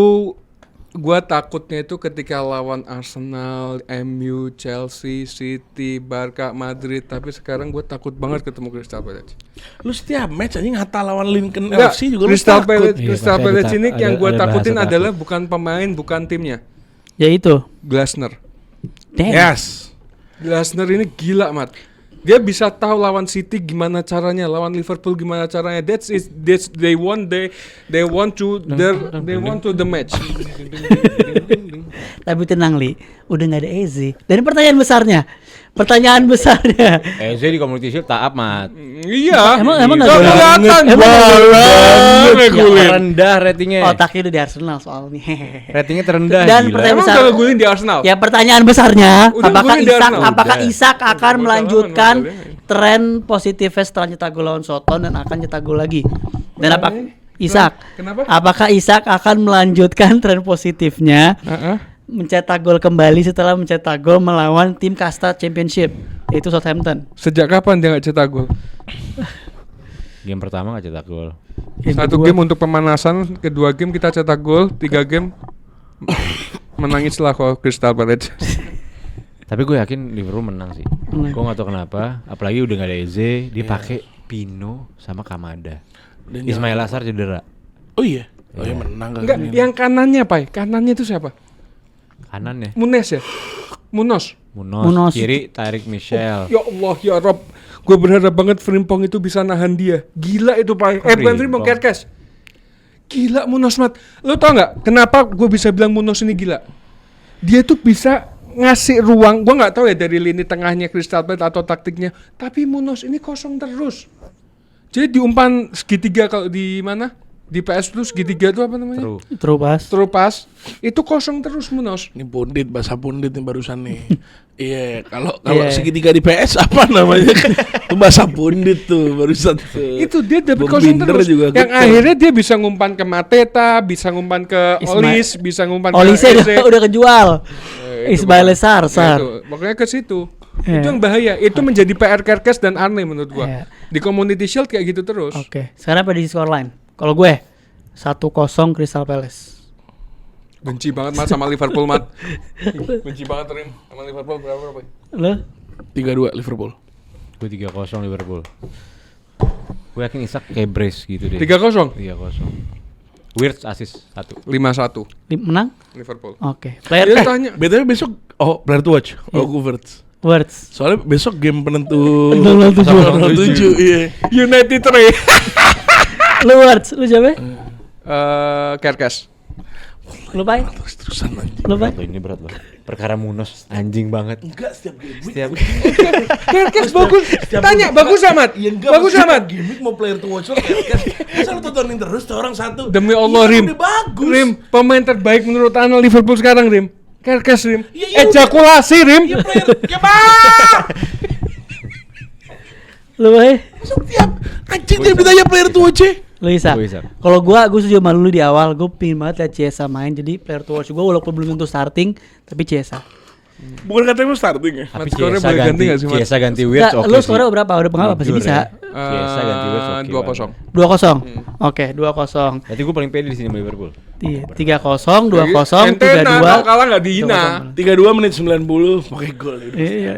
gua takutnya itu ketika lawan Arsenal, MU, Chelsea, City, Barca, Madrid. Tapi sekarang gua takut banget ketemu Crystal Palace. Lu setiap match anjing Hatta lawan Lincoln Enggak, FC juga lu Crystal takut. Palace, Iya, Crystal pasti Palace ada ini yang gua ada takutin bahasa adalah bukan pemain, bukan timnya. Ya itu. Glasner. Damn. Yes. Glasner ini gila, Mat. Dia bisa tahu lawan City gimana caranya, lawan Liverpool gimana caranya. That's they want to the match. Tapi tenang Li, udah nggak ada Eze. Dan pertanyaan besarnya, Eze di Community Shield tak amat. Iya. Emang nggak Nggak boleh? kelihatan. Emang Balang, regulin. Terendah ratingnya. otaknya udah di Arsenal soalnya. Ratingnya terendah. Dan gila. pertanyaan Emang besar. kalau gulin di Arsenal? Ya pertanyaan besarnya, Udah apakah golin di Arsenal? Apakah Udah. Isak akan Bukan melanjutkan lawan, tren positifnya setelah nyetak gol lawan Soton dan akan nyetak gol lagi? Dan apa Isak? Kenapa? Apakah Isak akan melanjutkan tren positifnya mencetak gol kembali setelah mencetak gol melawan tim kasta Championship yaitu Southampton? Sejak kapan dia nggak cetak gol? Game pertama gak cetak gol. Yang Satu kedua- game untuk pemanasan, kedua game kita cetak gol, 3 game menangislah kalau Crystal Palace. Tapi gue yakin Liverpool menang sih. Menang. Gue gak tau kenapa. Apalagi udah gak ada Eze, dia pakai Pino sama Kamada. Dan Ismail Assar cedera. Oh iya. Oh iya menang Enggak, kagak. yang kanannya, Pai. Kanannya itu siapa? Kanan ya. Munes ya? Munos. Munos. Kiri Tarik Michel. Ya Allah, ya Rob. Gue berharap banget Frimpong itu bisa nahan dia. Gila itu, Pai. Bukan Frimpong, Frimpong. Kerkes. Gila Munos, Mat. Lo tau nggak kenapa gue bisa bilang Munos ini gila? Dia tuh bisa ngasih ruang. Gue nggak tahu ya dari lini tengahnya Crystal Palace atau taktiknya. Tapi Munos ini kosong terus. Jadi di umpan segitiga kalau di mana? di PS Plus segitiga itu apa namanya? True. True pas. True Pass itu kosong terus Munos. Ini pundit, bahasa pundit nih barusan nih. Iya, kalau Iya. segitiga di PS apa namanya? Itu bahasa pundit tuh barusan tuh. Itu dia dapat Bom kosong Binder terus. juga Yang gitu. akhirnya dia bisa ngumpan ke Mateta, bisa ngumpan ke Ismail. Olis, bisa ngumpan Olise ke Eze. udah kejual. Itu Ismail pokoknya- Sar. Itu, pokoknya ke situ. Iya. Itu yang bahaya. Itu menjadi PR Kerkes dan Arne menurut gua. Iya. Di Community Shield kayak gitu terus. Oke, sekarang prediksi scoreline. Kalau gue 1-0 Crystal Palace. Benci banget Mat sama Liverpool Mat. Benci banget Rim sama Liverpool berapa? Lo? 3-2 Liverpool. Gue 3-0 Liverpool. Gue yakin Isak kayak brace gitu deh. 3-0. 3-0. Wirtz assist 1. 5-1 Menang? Liverpool. Oke. Player Dia tanya BTW besok player to watch. Gue Wirtz. words. Soalnya besok game penentu 0-7. 0-7 iya. United 3. Lu words, lu siapa? Kerkes. Lu Pai? Terus-terusan anjing. Lu Pai? Berat loh, ini berat loh. Perkara Munos anjing banget. Enggak setiap game. Setiap Kerkes bagus. Tanya bagus amat. Iya enggak. Bagus maksudnya amat. Gimik mau player to watch lo kan. Masa lu tontonin terus tuh orang satu. Demi Allah Iya, Rim. udah bagus. Rim, pemain terbaik menurut Ana Liverpool sekarang Rim. Kerkes Rim. Iya, Ejakulasi Rim. Iya player. Ya bang. Lu Pai? Setiap anjing dia ditanya player to watch. Lu Isa? Gua Isa. Kalau gua setuju sama lu di awal. Gue pingin banget liat Chiesa main. Jadi player to watch gue walaupun belum tentu starting, tapi Chiesa. Bukan katanya lu starting ya? Tapi Mat, skornya Chiesa boleh ganti ganti, nggak sih, Mat? Chiesa ganti Wirtz Nggak, oke lu sih. skornya berapa? Udah pengalaman pasti Jujur bisa. ya. Chiesa ganti Wirtz oke 2-0. 2-0. Oke, 2-0. Berarti gue paling pede di sini sama Liverpool. Iya, 3-0, 2-0, Ente nah, 3-2. kalau kalah nggak dihina. 32 menit 90 pakai gol itu. Iya,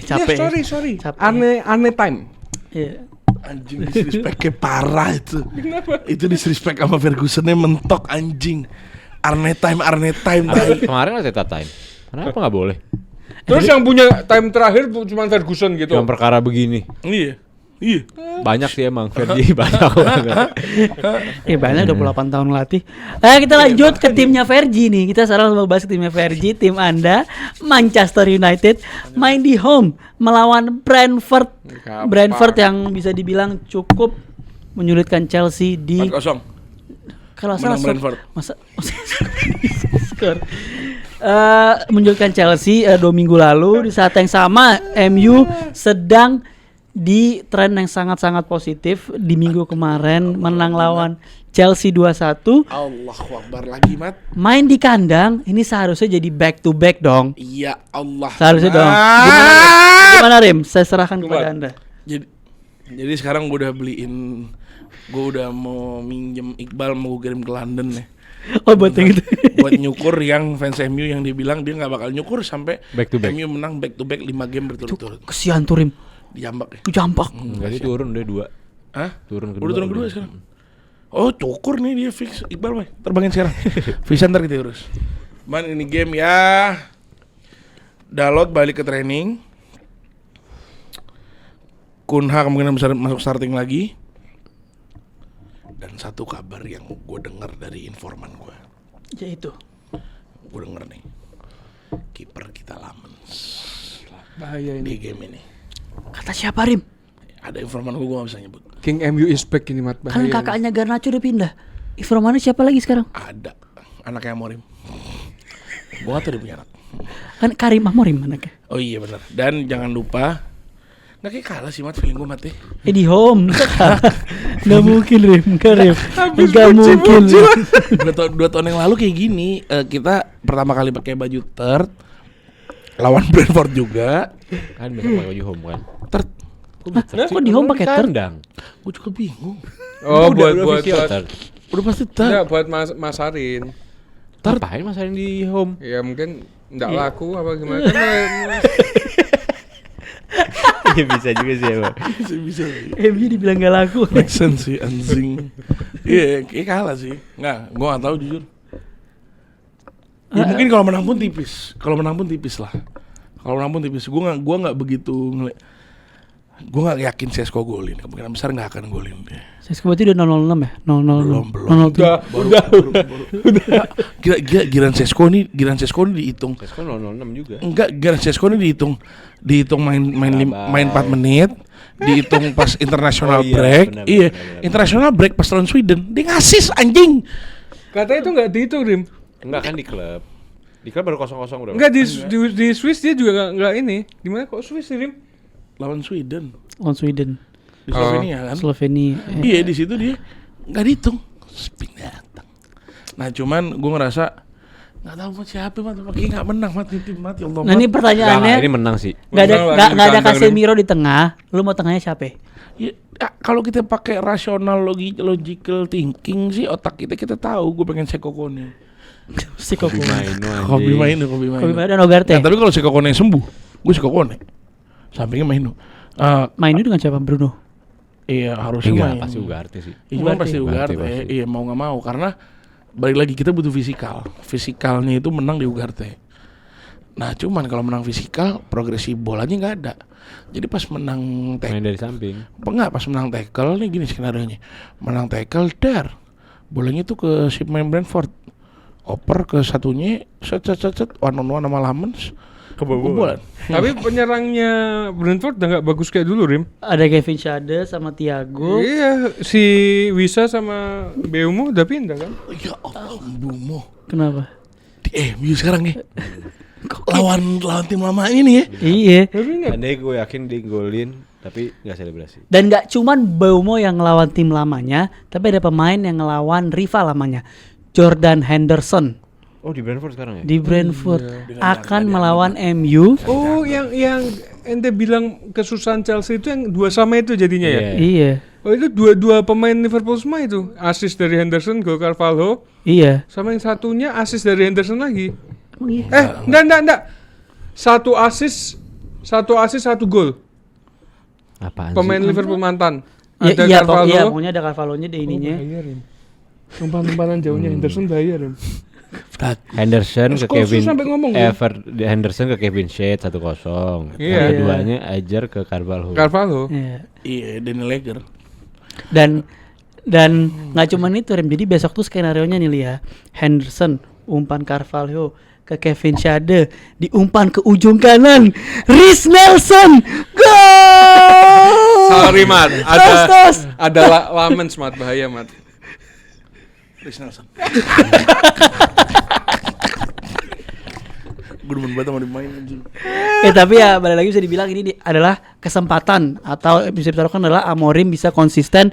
capek. Ya, sorry. Capek. Aneh time. Iya. Anjing disrespect parah itu. Itu disrespect sama Fergusonnya mentok anjing. Arne time tai. Kemarin ada Teta Time. Kenapa nggak boleh? Terus yang punya time terakhir cuma Ferguson gitu. Yang perkara begini. Iya. Banyak sih emang Fergie banyak banget. Banyak 28 tahun ngelatih. Kita lanjut ke timnya Fergie nih. Kita sekarang mau bahas timnya Fergie, tim Anda Manchester United main di home melawan Brentford. Gampang. Brentford yang bisa dibilang cukup menyulitkan Chelsea di 4-0. kalau Menang salah Brentford. skor. Menyulitkan Chelsea 2 minggu lalu. Di saat yang sama MU sedang di tren yang sangat-sangat positif. Di minggu kemarin menang lawan Chelsea 2-1. Allahu Akbar lagi, Mat. Main di kandang, ini seharusnya jadi back to back dong. Iya Allah. Seharusnya dong. Gimana Rim? Saya serahkan kepada Anda. Jadi sekarang gue udah mau minjem Iqbal, mau gue kirim ke London nih. Oh, buat yang itu. Buat nyukur yang fans MU yang dia bilang dia nggak bakal nyukur sampai Back to back. MU menang back to back 5 game berturut-turut. Kesian tuh Rim. Dijambak ya. Itu jampak. Enggak sih turun udah 2. Hah? Turun kedua. Udah turun kedua sekarang. Oh, cukur nih dia fix. Iqbal, Bay. Terbangin sekarang. Visa ntar kita urus. Man, ini game ya. Dalot balik ke training. Kunha kemungkinan besar masuk starting lagi. Dan satu kabar yang gue dengar dari informan gue. Ya itu. Gue denger nih. Kiper kita Lamens Bahaya di ini. game ini. Kata siapa Rim? Ada informan gue gak bisa nyebut. King MU is back ini Mat. Kan Bahaya. ini. kakaknya Garnacho udah pindah. Informannya siapa lagi sekarang? Ada anaknya Amorim. Gue gak tau dia punya anak. Kan Karim Amorim anaknya. Oh iya benar. Dan jangan lupa, nggak kayak kalah sih Mat, feeling gue Mat ya. Di home. Nggak mungkin Rim. Nggak Rim. Nggak mungkin. Dua tahun yang lalu kayak gini, kita pertama kali pakai baju third lawan Brentford juga. Kan biasa pakai baju home kan. Third, Kok di home pakai third? Kandang. gue juga bingung. Oh, buat official third. Udah pasti Enggak, third. buat masarin. Ngapain masarin di home? Ya mungkin enggak laku apa gimana kan. Iya bisa juga sih emang. Bisa. MU dibilang nggak laku. Make sense sih anjing. Iya, kayak kalah sih. Nggak, gue nggak tahu jujur. Ya, mungkin kalau menang pun tipis. Kalau menang pun tipis lah. Kalau menang pun tipis. Gue nggak begitu Gue nggak yakin CSKA golin, kemungkinan besar nggak akan golin deh. Sesko berarti udah 006 ya? 006. Belum. 007. Udah. Giran CSKA ini dihitung. Sesko 006 juga. Enggak, Giran CSKA ini dihitung main 4 menit, dihitung pas international Oh iya, break. benar, Iya, benar. international break pas lawan Sweden, dia ngasis anjing. Katanya itu nggak dihitung, Rim. Enggak kan di klub. Di klub baru 0-0 berapa? Enggak di Swiss dia juga nggak ini. Di mana kok Swiss sih, Rim? Lawan Sweden Lawan Sweden. di Slovenia kan. Slovenia. Iya, di situ dia nggak dihitung. Sping datang. Nah, cuman gue ngerasa nggak tahu mau siapa makanya nggak menang mati ya Allah. Nah, ini pertanyaannya ini menang sih. nggak ada Menang lagi nggak di ada kandang, Casemiro di tengah. Lu mau tengahnya siapa? Ya, kalau kita pakai rasional logical thinking sih otak kita tahu gue pengen Sekokone. Si Koko. Kobi Maino. Kobe Maino dan Ugarte. Nah, tapi kalau Sekokone sembuh, gue Sekokone. Sampingnya Maino. Mainnya dengan siapa? Bruno. Iya harusnya Enggak, main. pasti Ugarte sih. Iya, cuma Ugarte. pasti Ugarte. Pasti. Iya mau nggak mau karena balik lagi kita butuh fisikal. Fisikalnya itu menang di Ugarte. Nah cuman kalau menang fisikal progresi bolanya nggak ada. Jadi pas menang Main dari samping. pas menang tackle nih gini skenarionya. Menang tackle bolanya tuh ke si pemain Brentford. Oper ke satunya set one on one sama Lamens. Kebobolan. Tapi penyerangnya Brentford udah nggak bagus kayak dulu, Rim. Ada Kevin Schade sama Thiago. Iya, si Wisa sama Beumo udah pindah kan? Ya Allah, Bumo. Kenapa? Di MU sekarang ya. lawan tim lama ini nih ya. Iya. Tapi nggak. Andai gue yakin dia golin tapi nggak selebrasi. Dan nggak cuman Beumo yang ngelawan tim lamanya, tapi ada pemain yang ngelawan rival lamanya. Jordan Henderson Oh di Brentford sekarang ya? di Brentford akan melawan MU. Oh, yang ente bilang kesusahan Chelsea itu yang 2-2 itu jadinya ya? Iya. Iya. Oh, itu dua pemain Liverpool semua itu. Assist dari Henderson, gol Carvalho, Iya. sama yang satunya assist dari Henderson lagi. Emang iya. Enggak. Satu assist, satu gol. Apaan Pemain sih? Liverpool mantan. Iya, Ada iya, Carvalho. pokoknya ada Carvalho-nya di ininya. Bayarin. Umpan-umpanan jauhnya Henderson bayarin. Henderson ke Scholes Kevin sampai ngomong, Henderson ke Kevin Shade 1-0. Iya. Keduanya Ajer ke Carvalho. Carvalho. Iya. Iya, Daniel Leger. Dan nggak cuman itu Rem, jadi besok tuh skenarionya nih Lia. Henderson umpan Carvalho ke Kevin Schade, diumpan ke ujung kanan Reece Nelson, gol. Sorry, Mat. Tos. Ada Lamens, Mat. Bahaya, Mat. Chris Nelson. Gue demen banget sama dimain anjing. Tapi ya balik lagi bisa dibilang ini adalah kesempatan atau bisa ditaruhkan adalah Amorim bisa konsisten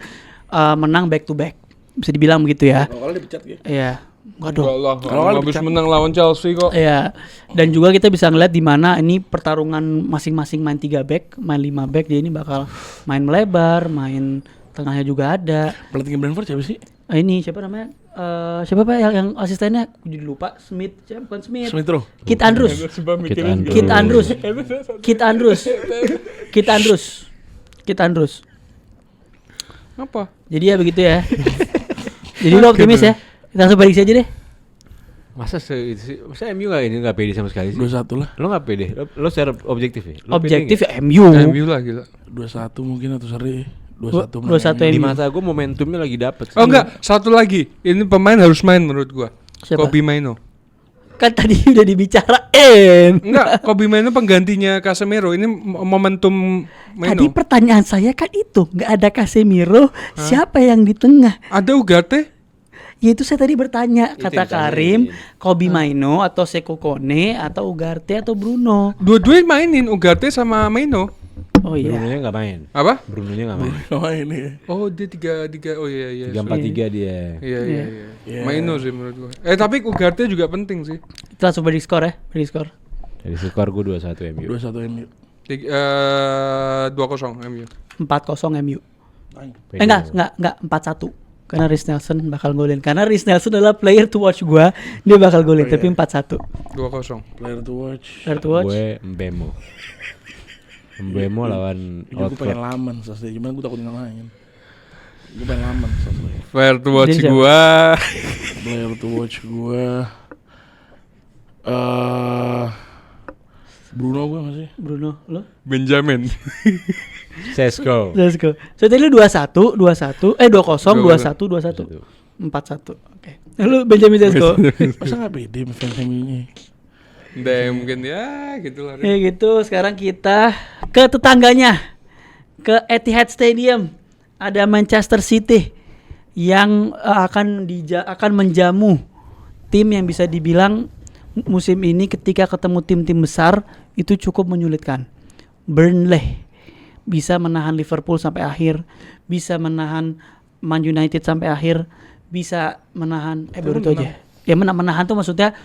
menang back to back. Bisa dibilang begitu ya. Kalau dipecat ya. Iya. Enggak dong. Enggak lah, Kalau habis dipecat. menang lawan Chelsea kok. Iya. Dan juga kita bisa ngeliat di mana ini pertarungan masing-masing main 3 back, main 5 back, jadi ini bakal main melebar, main tengahnya juga ada. Pelatih Brentford siapa sih? Ini siapa namanya? Siapa Pak yang asistennya? Aku jadi lupa. Smith, siapa? Bukan Smith. Smith Rowe. Kit Andrews. Kit Andrews. Apa? Jadi ya begitu ya. Jadi lo optimis ya? Kita langsung prediksi aja deh. Masa masa MU nggak pede sama sekali sih? 2-1 lah. Lo nggak pede? Lo secara objektif ya? Lo Objektif pede ya MU. MU lah gila. 2-1 mungkin atau seri. 2-1 2-1 nggak? Di MU. mata gue momentumnya lagi dapet. Oh enggak, satu lagi. Ini pemain harus main menurut gua. Siapa? Kobe Maino. Kan tadi udah dibicarain. Enggak, Kobe Maino penggantinya Casemiro. Ini momentum Maino. Tadi pertanyaan saya kan itu, nggak ada Casemiro, siapa yang di tengah? Ada Ugarte. Ya itu saya tadi bertanya, Itu kata yang Karim, ditanyain. Kobe Maino atau Seko Kone atau Ugarte atau Bruno. Dua-duanya mainin Ugarte sama Maino. Oh iya. Brunonya nggak main. Apa? Brunonya nggak main. Oh ini. Oh, dia tiga. Oh iya. 3-4-3 dia. Iya. Iya. Maino sih menurut gua. Tapi Ugarte juga penting sih. Kita langsung beri skor ya, beri skor. Dari skor gue 2-1 MU. 2-1 MU. 2-0 MU. 4-0 MU. Pede Enggak, 4-1. Karena Reece Nelson bakal golin. Karena Reece Nelson adalah player to watch gua, dia bakal golin, tapi 4-1. 2-0. Player to watch. Player to watch. Gue Mbemo lawan Ini gue pengen Watford. laman asli, cuman gue takut ngalahin. Gue pengen laman asli. Fair to watch Jadi siapa? gua. Player to watch gue Bruno gue masih. Bruno, lo? Benjamin. Sesko. Let's go. So tadi lu 2-1, 20, 21, 4-1. Oke. Lu Benjamin Sesko. Masa nggak pede fans MU-nya? Udah mungkin ya gitu lah. Ya gitu, sekarang kita ke tetangganya. Ke Etihad Stadium. Ada Manchester City yang akan menjamu tim yang bisa dibilang musim ini ketika ketemu tim-tim besar itu cukup menyulitkan. Burnley bisa menahan Liverpool sampai akhir, bisa menahan Man United sampai akhir, bisa menahan baru itu aja. Ya menahan tuh maksudnya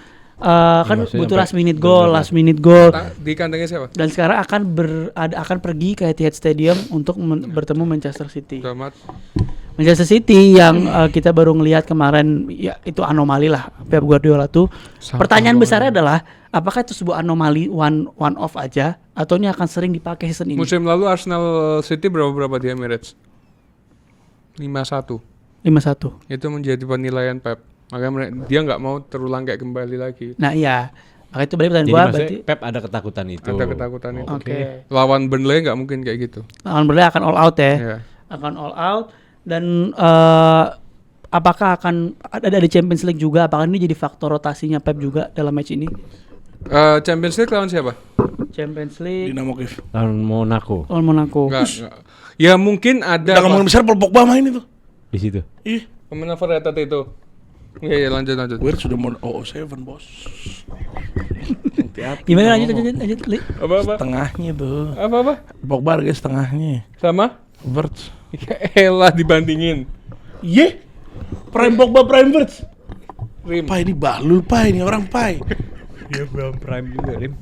kan maksudnya butuh sampai last minute goal. Di kandangnya siapa? Dan sekarang akan pergi ke Etihad Stadium untuk bertemu Manchester City. Selamat. Manchester City yang kita baru ngelihat kemarin, ya itu anomali lah Pep Guardiola tuh. Pertanyaan besarnya adalah apakah itu sebuah anomali one off aja atau ini akan sering dipakai season ini? Musim lalu Arsenal City berapa di Emirates? 5-1. 5-1. Itu menjadi penilaian Pep. Makanya dia nggak mau terulang kayak kembali lagi. Nah iya, makanya itu pertanyaan Jadi gua maksudnya berarti. Pep ada ketakutan itu. Ada ketakutan itu. Oke. Lawan Burnley nggak mungkin kayak gitu. Lawan Burnley akan all out ya. Iya. Akan all out dan apakah akan ada di Champions League juga? Apakah ini jadi faktor rotasinya Pep juga dalam match ini? Champions League lawan siapa? Champions League Dinamo Kiev. Lawan Monaco lawan Monaco. Nggak. Ya mungkin ada Udah ngomongin besar Paul Pogba main itu. di situ. Ih, pemain overrated itu. Iya lanjut. Weird sudah mau 007 bos. Gimana lanjut Li. Apa? Tengahnya tuh. Apa? Pogba guys tengahnya. Sama? Verts. Ya elah dibandingin. Ye. Prime Pogba Prime Verts. Rim. Pai ini balul pai ini orang pai. Dia belum prime juga, Rim.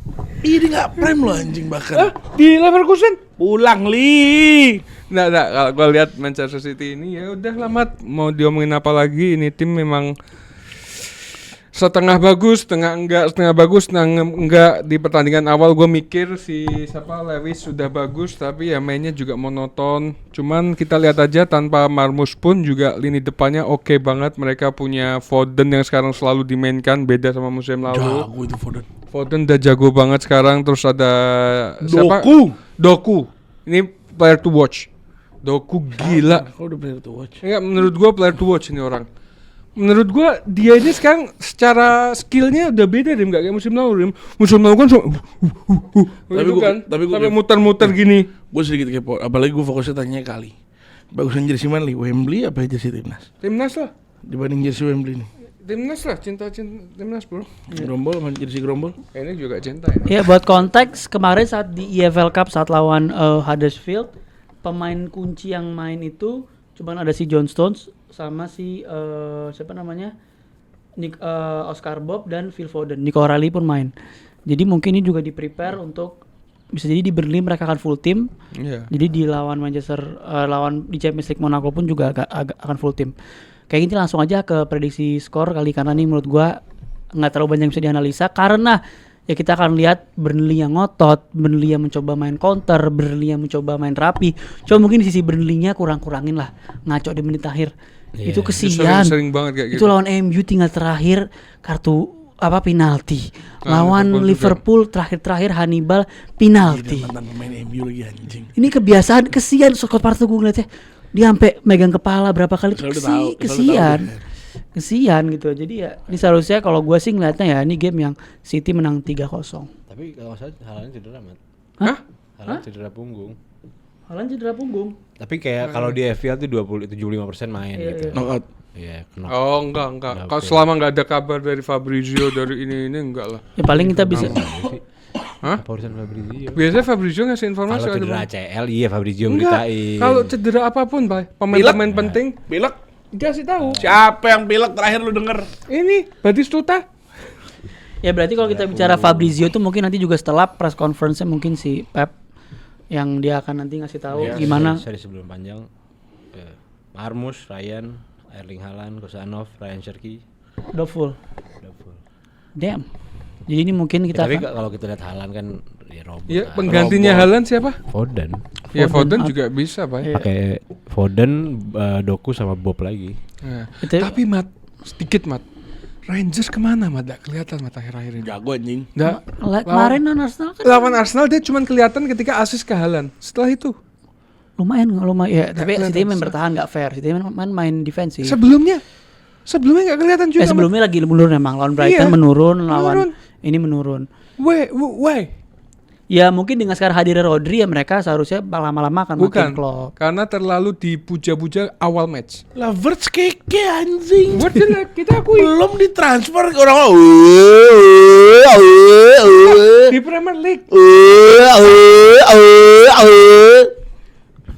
Ini nggak prime loh anjing bahkan. Di Leverkusen? Pulang li. Nah, kalau gue lihat Manchester City ini ya udah Mat, mau diomongin apa lagi? Ini tim memang setengah bagus, setengah bagus, enggak. Di pertandingan awal gue mikir si Lewis sudah bagus, tapi ya mainnya juga monoton. Cuman kita lihat aja tanpa Marmus pun juga lini depannya oke banget. Mereka punya Foden yang sekarang selalu dimainkan, beda sama musim lalu. Jago itu Foden. Foden udah jago banget sekarang. Terus ada Doku. Ini player to watch. Doku gila. Kau udah player to watch. Enggak, menurut gua player to watch ini orang. Menurut gua dia ini sekarang secara skillnya udah beda deh, nggak kayak musim lalu. Musim lalu kan Tapi gua sampai muter-muter gini. Gue sedikit kepo. Apalagi gue fokusnya tanya kali. Bagusan jersey mana li? Wembley apa jersey timnas? Timnas lah. Dibanding jersey Wembley nih. Timnas lah, cinta timnas bro. Gerombol sama jersey gerombol. Ini juga cinta ya. Ya buat konteks kemarin saat di EFL Cup saat lawan Huddersfield, pemain kunci yang main itu cuman ada si John Stones sama si siapa namanya Oscar Bob dan Phil Foden. Nico O'Reilly pun main. Jadi mungkin ini juga di prepare untuk bisa jadi di Burnley mereka akan full team. Iya. Jadi di lawan Manchester lawan di Champions League Monaco pun juga akan full team. Kayak gini langsung aja ke prediksi skor kali, karena nih menurut gua nggak terlalu banyak yang bisa dianalisa karena ya kita akan lihat Burnley yang ngotot, Burnley yang mencoba main counter, Burnley yang mencoba main rapi. Cuma mungkin di sisi Burnley-nya kurangin lah, ngaco di menit akhir. Iya, Itu kesian. Sering banget kayak Itu gitu. lawan MU tinggal terakhir kartu penalti. Lawan Liverpool Liverpool terakhir Hannibal penalti. Mantan pemain MU lagi anjing. Ini kebiasaan, kesian Scott Parker gue ngeliatnya. Dia sampai megang kepala berapa kali, kesian gitu. Jadi ya ini seharusnya kalau gue sih ngeliatnya ya ini game yang City menang 3-0. Tapi kalau nggak salah Haaland cedera, Mat. Hah? Haaland cedera punggung. Haaland cedera punggung. Tapi kayak kalau di FPL tuh 75% main gitu. Knockout. Iya, kena. Oh enggak. Kalau selama nggak ada kabar dari Fabrizio dari ini enggak lah. Ya paling kita bisa. Hah? Apa urusan Fabrizio? Biasanya Fabrizio ngasih informasi. Kalau cedera ACL iya Fabrizio Enggak. beritain. Kalau cedera apapun, Pak, pemain-pemain penting Pilek. dikasih tahu. Siapa yang pilek terakhir lu denger? Ini Batistuta. Ya berarti kalau kita bicara Fabrizio itu mungkin nanti juga setelah press conference-nya mungkin si Pep yang dia akan nanti ngasih tahu gimana. Seri sebelum panjang. Marmus, Ryan, Erling Haaland, Kosanov, Ryan Cherky. Udah full. Full. Damn. Jadi ini mungkin kita Tapi akan kalau kita lihat Haaland kan ya robot. Ya, lah. penggantinya Haaland siapa? Foden. Ya Foden juga bisa, Pak. Iya. Pakai Foden, Doku sama Bob lagi. Nah, Itu- tapi sedikit Mat. Rangers kemana Mat? Nggak kelihatan Mat akhir-akhir ini. Jago anjing. Nggak. Kemarin non Arsenal kan Lawan Arsenal dia cuma kelihatan ketika asis ke Haaland. Setelah itu lumayan ya, tapi kelihatan. City main bertahan nggak fair. City main defensif. sebelumnya nggak kelihatan juga. Mat. Sebelumnya lagi menurun emang, lawan Brighton Iya, menurun, lawan menurun. ini menurun. Why? Ya mungkin dengan sekarang hadirnya Rodri ya mereka seharusnya lama-lama akan Bukan. makin klop. Karena terlalu dipuja-puja awal match. Lah Wirtz keke anjing. Buat jelek, kita akui. Belum ditransfer ke orang. Di Premier League.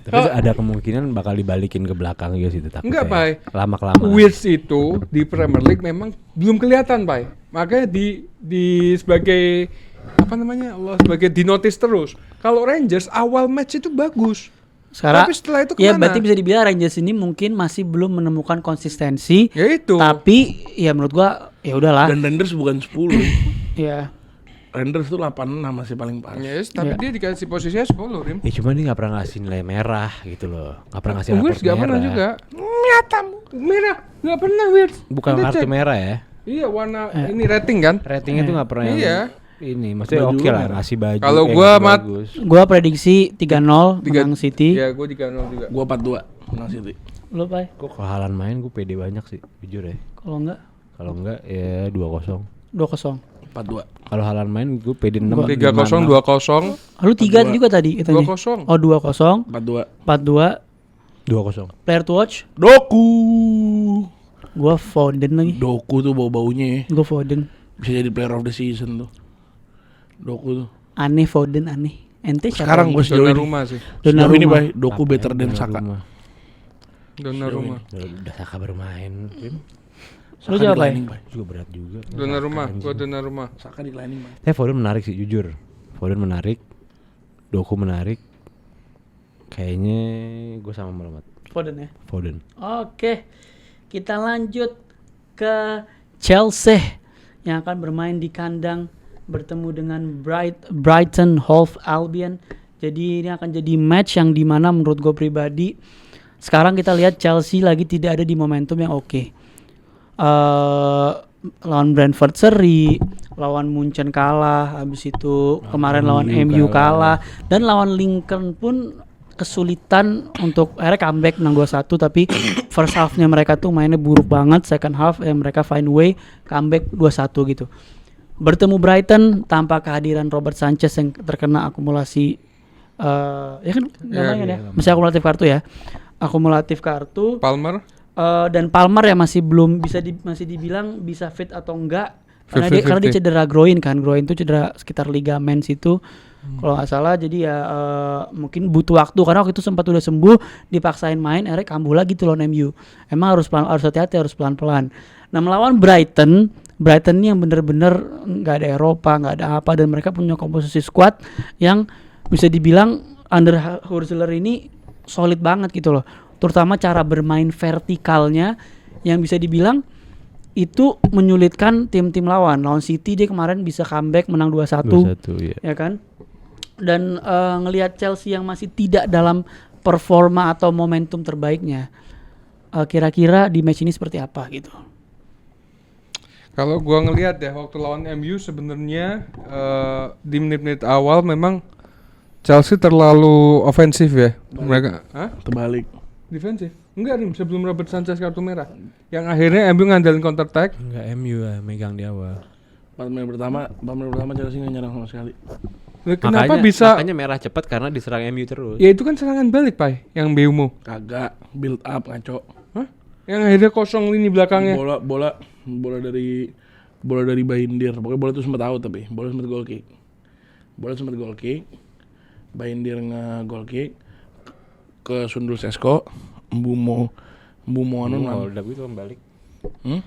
Tapi ada kemungkinan bakal dibalikin ke belakang juga sih takutnya. Enggak, Pai. Lama-kelamaan. Wirtz itu di Premier League memang belum kelihatan, Pai. Makanya di sebagai apa namanya? Sebagai dinotis terus. Kalau Rangers awal match itu bagus. Sekarang Tapi setelah itu ya kemana? berarti bisa dibilang Rangers ini mungkin masih belum menemukan konsistensi. Ya itu. Tapi ya menurut gua ya udahlah. Dan Renders bukan 10. Ya. Renders tuh 86 masih paling parah. Yes, tapi Iya. dia dikasih posisinya 10, Rim. Ya cuma dia nggak pernah ngasih nilai merah gitu loh. Nggak pernah ngasih raport Wirtz merah. gak pernah juga. Nyatam. Merah. Gak pernah Wirtz. Bukan Kita kartu cek. merah ya. Iya, warna ini rating kan? Ratingnya tuh nggak pernah yang Iya. ini. Maksudnya Baju oke lah merah. ngasih baju. Kalau gua, ngasih Mat, bagus. Gua prediksi 3-0 menang City. Ya, gue 3-0 juga. Gua 42 menang City. Lu, Pai? Kok kalau Haaland main gue pede banyak sih jujur ya. Kalau enggak Kalau enggak ya 2-0. 2-0. 42. Kalau Haaland main gue pede 6. 3-0, 2-0, Lu 3 juga tadi katanya. 2-0. Oh, 2-0. 42. 4-2. 2-0. Player to watch. Doku. Gua Foden lagi. Doku tuh bau-baunya ya. Gua Foden. Bisa jadi player of the season tuh. Doku tuh. Aneh Foden aneh. Ente siapa? Sekarang lagi? gue sejauh ini. Donnarumma sih. Sejauh ini Donnarumma. Bay, Doku better than Saka. Donnarumma. Udah Saka bermain. Tim. Lu siapa, Bay? declining, Bay. Juga berat juga. Donnarumma, Saka, gue anjing. Donnarumma. Saka declining, Bay. Foden menarik sih jujur. Foden menarik. Doku menarik. Kayaknya gue sama Malamat. Foden ya. Foden. Oke. Kita lanjut ke Chelsea yang akan bermain di kandang bertemu dengan Brighton Hove Albion. Jadi ini akan jadi match yang dimana menurut gue pribadi sekarang kita lihat Chelsea lagi tidak ada di momentum yang oke. Lawan Brentford seri, lawan Munchen kalah, habis itu kemarin lawan MU kalah, dan lawan Lincoln pun kesulitan untuk akhirnya comeback menang 2-1, tapi first half-nya mereka tuh mainnya buruk banget, second half mereka find way comeback 2-1 gitu. Bertemu Brighton tanpa kehadiran Robert Sanchez yang terkena akumulasi ya kan namanya ya, masih akumulatif kartu ya. Akumulatif kartu. Palmer. Dan Palmer ya masih belum masih dibilang bisa fit atau enggak karena 50-50. karena dia cedera groin itu cedera sekitar ligamen situ kalau nggak salah, jadi ya mungkin butuh waktu karena waktu itu sempat udah sembuh dipaksain main akhirnya kambuh lagi tuh lawan MU. Emang harus hati-hati, harus pelan-pelan. Nah melawan Brighton ini yang bener-bener nggak ada Eropa, nggak ada apa, dan mereka punya komposisi squad yang bisa dibilang under Hurzeler ini solid banget gitu loh. Terutama cara bermain vertikalnya yang bisa dibilang itu menyulitkan tim-tim lawan. Lawan City dia kemarin bisa comeback menang 2-1. 2-1 ya. Ya kan? Dan ngelihat Chelsea yang masih tidak dalam performa atau momentum terbaiknya. Kira-kira di match ini seperti apa gitu? Kalau gua ngelihat ya waktu lawan MU sebenarnya di menit-menit awal memang Chelsea terlalu ofensif ya. Mereka, Terbalik. defensif. Enggak Rim, sebelum Robert Sanchez kartu merah. Yang akhirnya MU ngandalin counter attack. Enggak MU lah megang di awal. 4 menit pertama Chelsea nggak nyerang sama sekali. Kenapa bisa? Makanya merah cepat karena diserang MU terus. Ya itu kan serangan balik, Pai, yang Beumo. Kagak build up ngaco. Hah? Yang akhirnya kosong lini belakangnya. Bola dari Baindir. Pokoknya bola itu sempat out tapi bola sempat goal kick. Baindir nge-goal kick ke Sundul Sesko, Mbumo anu Hold up itu kembali. Hmm?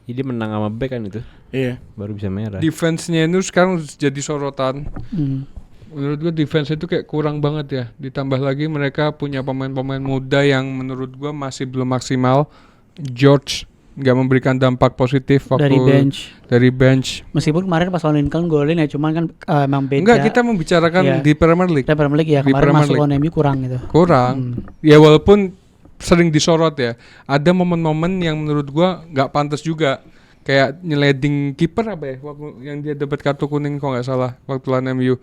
Jadi menang sama back kan itu. Iya. Baru bisa merah. Defense-nya itu sekarang jadi sorotan. Hmm. Menurut gua defense itu kayak kurang banget ya. Ditambah lagi mereka punya pemain-pemain muda yang menurut gua masih belum maksimal. George nggak memberikan dampak positif waktu Dari bench. bench. Meskipun kemarin pas lawan Lincoln golin ya, cuman kan emang beda. Enggak, kita membicarakan Iya. di Premier League. Kita Premier League ya, Di kemarin Premier masuk League. lawan MU kurang gitu. Kurang. Ya walaupun sering disorot ya. Ada momen-momen yang menurut gua nggak pantas juga. kayak nyeleding kiper apa ya waktu yang dia dapat kartu kuning kalau nggak salah waktu lawan MU.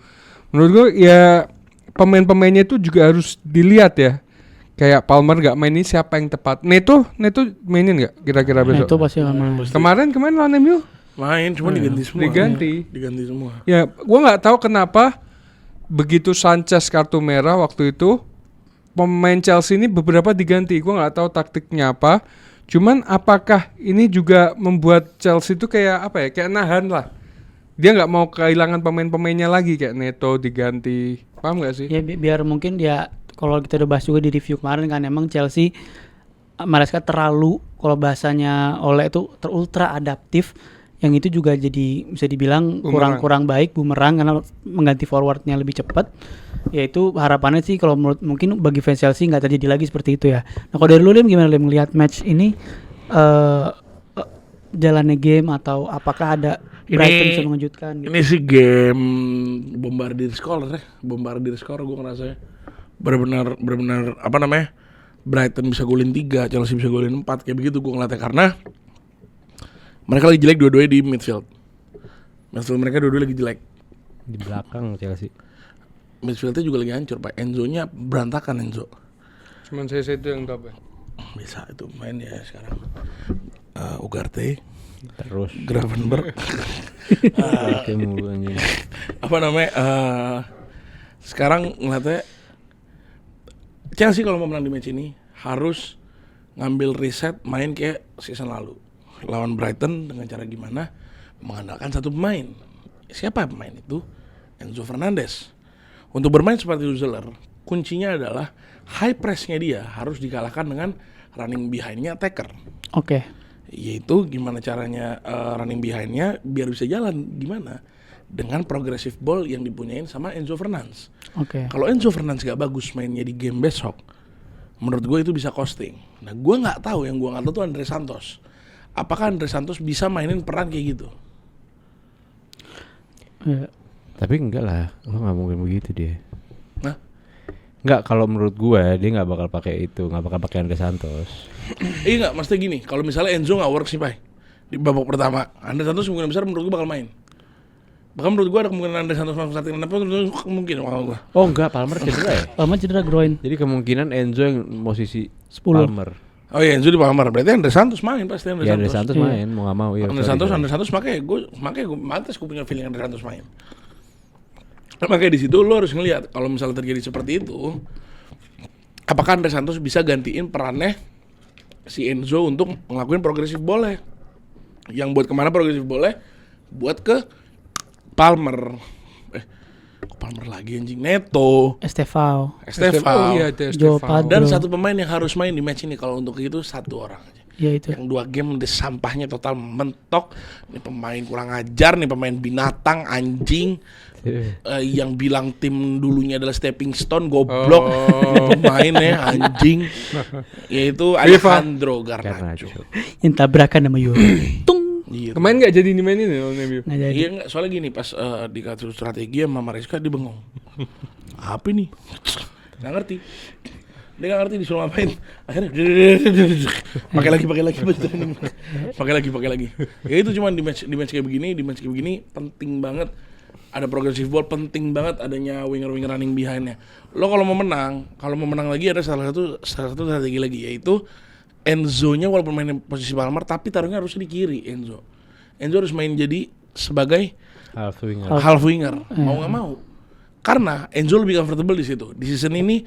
Menurut gue ya pemain-pemainnya itu juga harus dilihat ya. Kayak Palmer nggak main ini siapa yang tepat? Neto mainin nggak kira-kira besok? Itu pasti nggak main. Kemarin lawan MU Main cuma diganti semua. Diganti semua. ya gue nggak tahu kenapa begitu Sanchez kartu merah waktu itu pemain Chelsea ini beberapa diganti. Gue nggak tahu taktiknya apa. Cuman apakah ini juga membuat Chelsea itu kayak apa ya? Kayak nahan lah. Dia nggak mau kehilangan pemain-pemainnya lagi kayak Neto diganti. Paham nggak sih? Ya biar mungkin dia, kalau kita udah bahas juga di review kemarin kan, emang Chelsea Maresca terlalu, kalau bahasanya Ole itu ultra adaptif, yang itu juga jadi bisa dibilang kurang baik, bumerang karena mengganti forwardnya lebih cepat. Yaitu harapannya sih kalau menurut mungkin bagi fans Chelsea nggak terjadi lagi seperti itu ya. Nah kalau dari lu Lim, gimana Lim melihat match ini, jalannya game atau apakah ada Brighton bisa mengejutkan gitu? Ini sih game bombardir skor gue ngerasanya. Benar-benar apa namanya? Brighton bisa golin 3, Chelsea bisa golin 4, kayak begitu gue ngeliatnya, karena mereka lagi jelek dua-duanya di midfield. Midfield mereka dua-duanya lagi jelek. Di belakang Chelsea. Midfieldnya juga lagi hancur, Pak. Enzo-nya berantakan, Enzo. Cuman saya itu yang top ya. Bisa itu main ya sekarang. Ugarte, Terus Gravenberch. Apa namanya? Sekarang ngeliatnya Chelsea kalau mau menang di match ini harus ngambil reset main kayak season lalu. Lawan Brighton dengan cara gimana? Mengandalkan satu pemain. Siapa pemain itu? Enzo Fernandez. Untuk bermain seperti Huxler, kuncinya adalah high press-nya dia harus dikalahkan dengan running behind-nya attacker. Oke. Yaitu gimana caranya running behind-nya biar bisa jalan, gimana? Dengan progressive ball yang dipunyain sama Enzo Fernandez. Oke. Kalau Enzo Fernandez gak bagus mainnya di game besok, menurut gue itu bisa costing. Nah gue gak tahu, yang gue gak tahu tuh Andre Santos. Apakah Andre Santos bisa mainin peran kayak gitu? Ya. Tapi enggak lah, lo nggak mungkin begitu dia. Nah, Enggak, kalau menurut gue dia nggak bakal pakai itu, nggak bakal pakai Andre Santos. enggak, maksudnya gini, kalau misalnya Enzo nggak works nih, Pak, di babak pertama, Andre Santos kemungkinan besar menurut gue bakal main. Bahkan menurut gue ada kemungkinan Andre Santos masuk starting lineup, mungkin kalau gue. Oh enggak, Palmer cedera ya. Palmer cedera groin. Jadi kemungkinan Enzo yang posisi 10. Palmer. Oh iya, Enzo di Palmer, berarti Andre Santos main pasti Andre Ya Santos. Andre Santos main, mau nggak mau ya. Andre Santos makanya gue mantas gue punya feeling Andre Santos main. Makanya di situ lo harus ngelihat kalau misalnya terjadi seperti itu, apakah Andre Santos bisa gantiin perannya si Enzo untuk ngelakuin progresif boleh. Yang buat kemana progresif boleh? Buat ke Palmer. Palmer lagi anjing, Neto, Estevao. Oh iya, ada Joe Estevao. Padro. Dan satu pemain yang harus main di match ini kalau untuk itu satu orang aja. Ya itu. Yang 2 game udah sampahnya total mentok. Ini pemain kurang ajar, nih pemain binatang, anjing. Yang bilang tim dulunya adalah stepping stone, goblok. Pemainnya anjing. Yaitu Alejandro Garnacho. Yang tabrakan sama Euro. Tung. Gitu. Kemarin nggak jadi dimainin ya lawan MU. Nggak jadi. Iya enggak, soalnya gini pas dikasih strategi sama Maresca dia bengong. Apa nih? Nggak ngerti. Dia nggak ngerti disuruh ngapain. Akhirnya pakai lagi. Ya itu cuma di match kayak begini, penting banget ada progressive ball, penting banget adanya winger running behind-nya. Lo kalau mau menang lagi ada salah satu strategi lagi, yaitu Enzo-nya walaupun main posisi Palmer tapi taruhnya harusnya di kiri. Enzo harus main jadi sebagai half winger. Mau nggak mau. Karena Enzo lebih comfortable di situ. Di season ini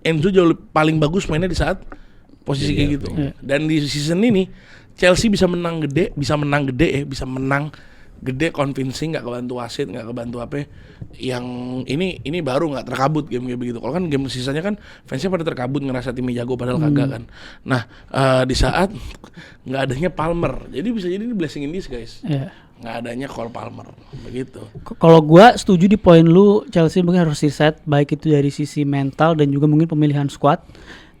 Enzo jauh paling bagus mainnya di saat posisi kayak gitu. Dan di season ini Chelsea bisa menang gede convincing, nggak kebantu wasit, nggak kebantu apa. Yang ini baru nggak terkabut game kayak begitu. Kalau kan game sisanya kan fansnya pada terkabut ngerasa timnya jago padahal kagak kan. Nah di saat nggak adanya Palmer, jadi bisa jadi ini blessing in disguise. Nggak adanya Cole Palmer begitu. Kalau gua setuju di poin lu, Chelsea mungkin harus reset, baik itu dari sisi mental dan juga mungkin pemilihan squad.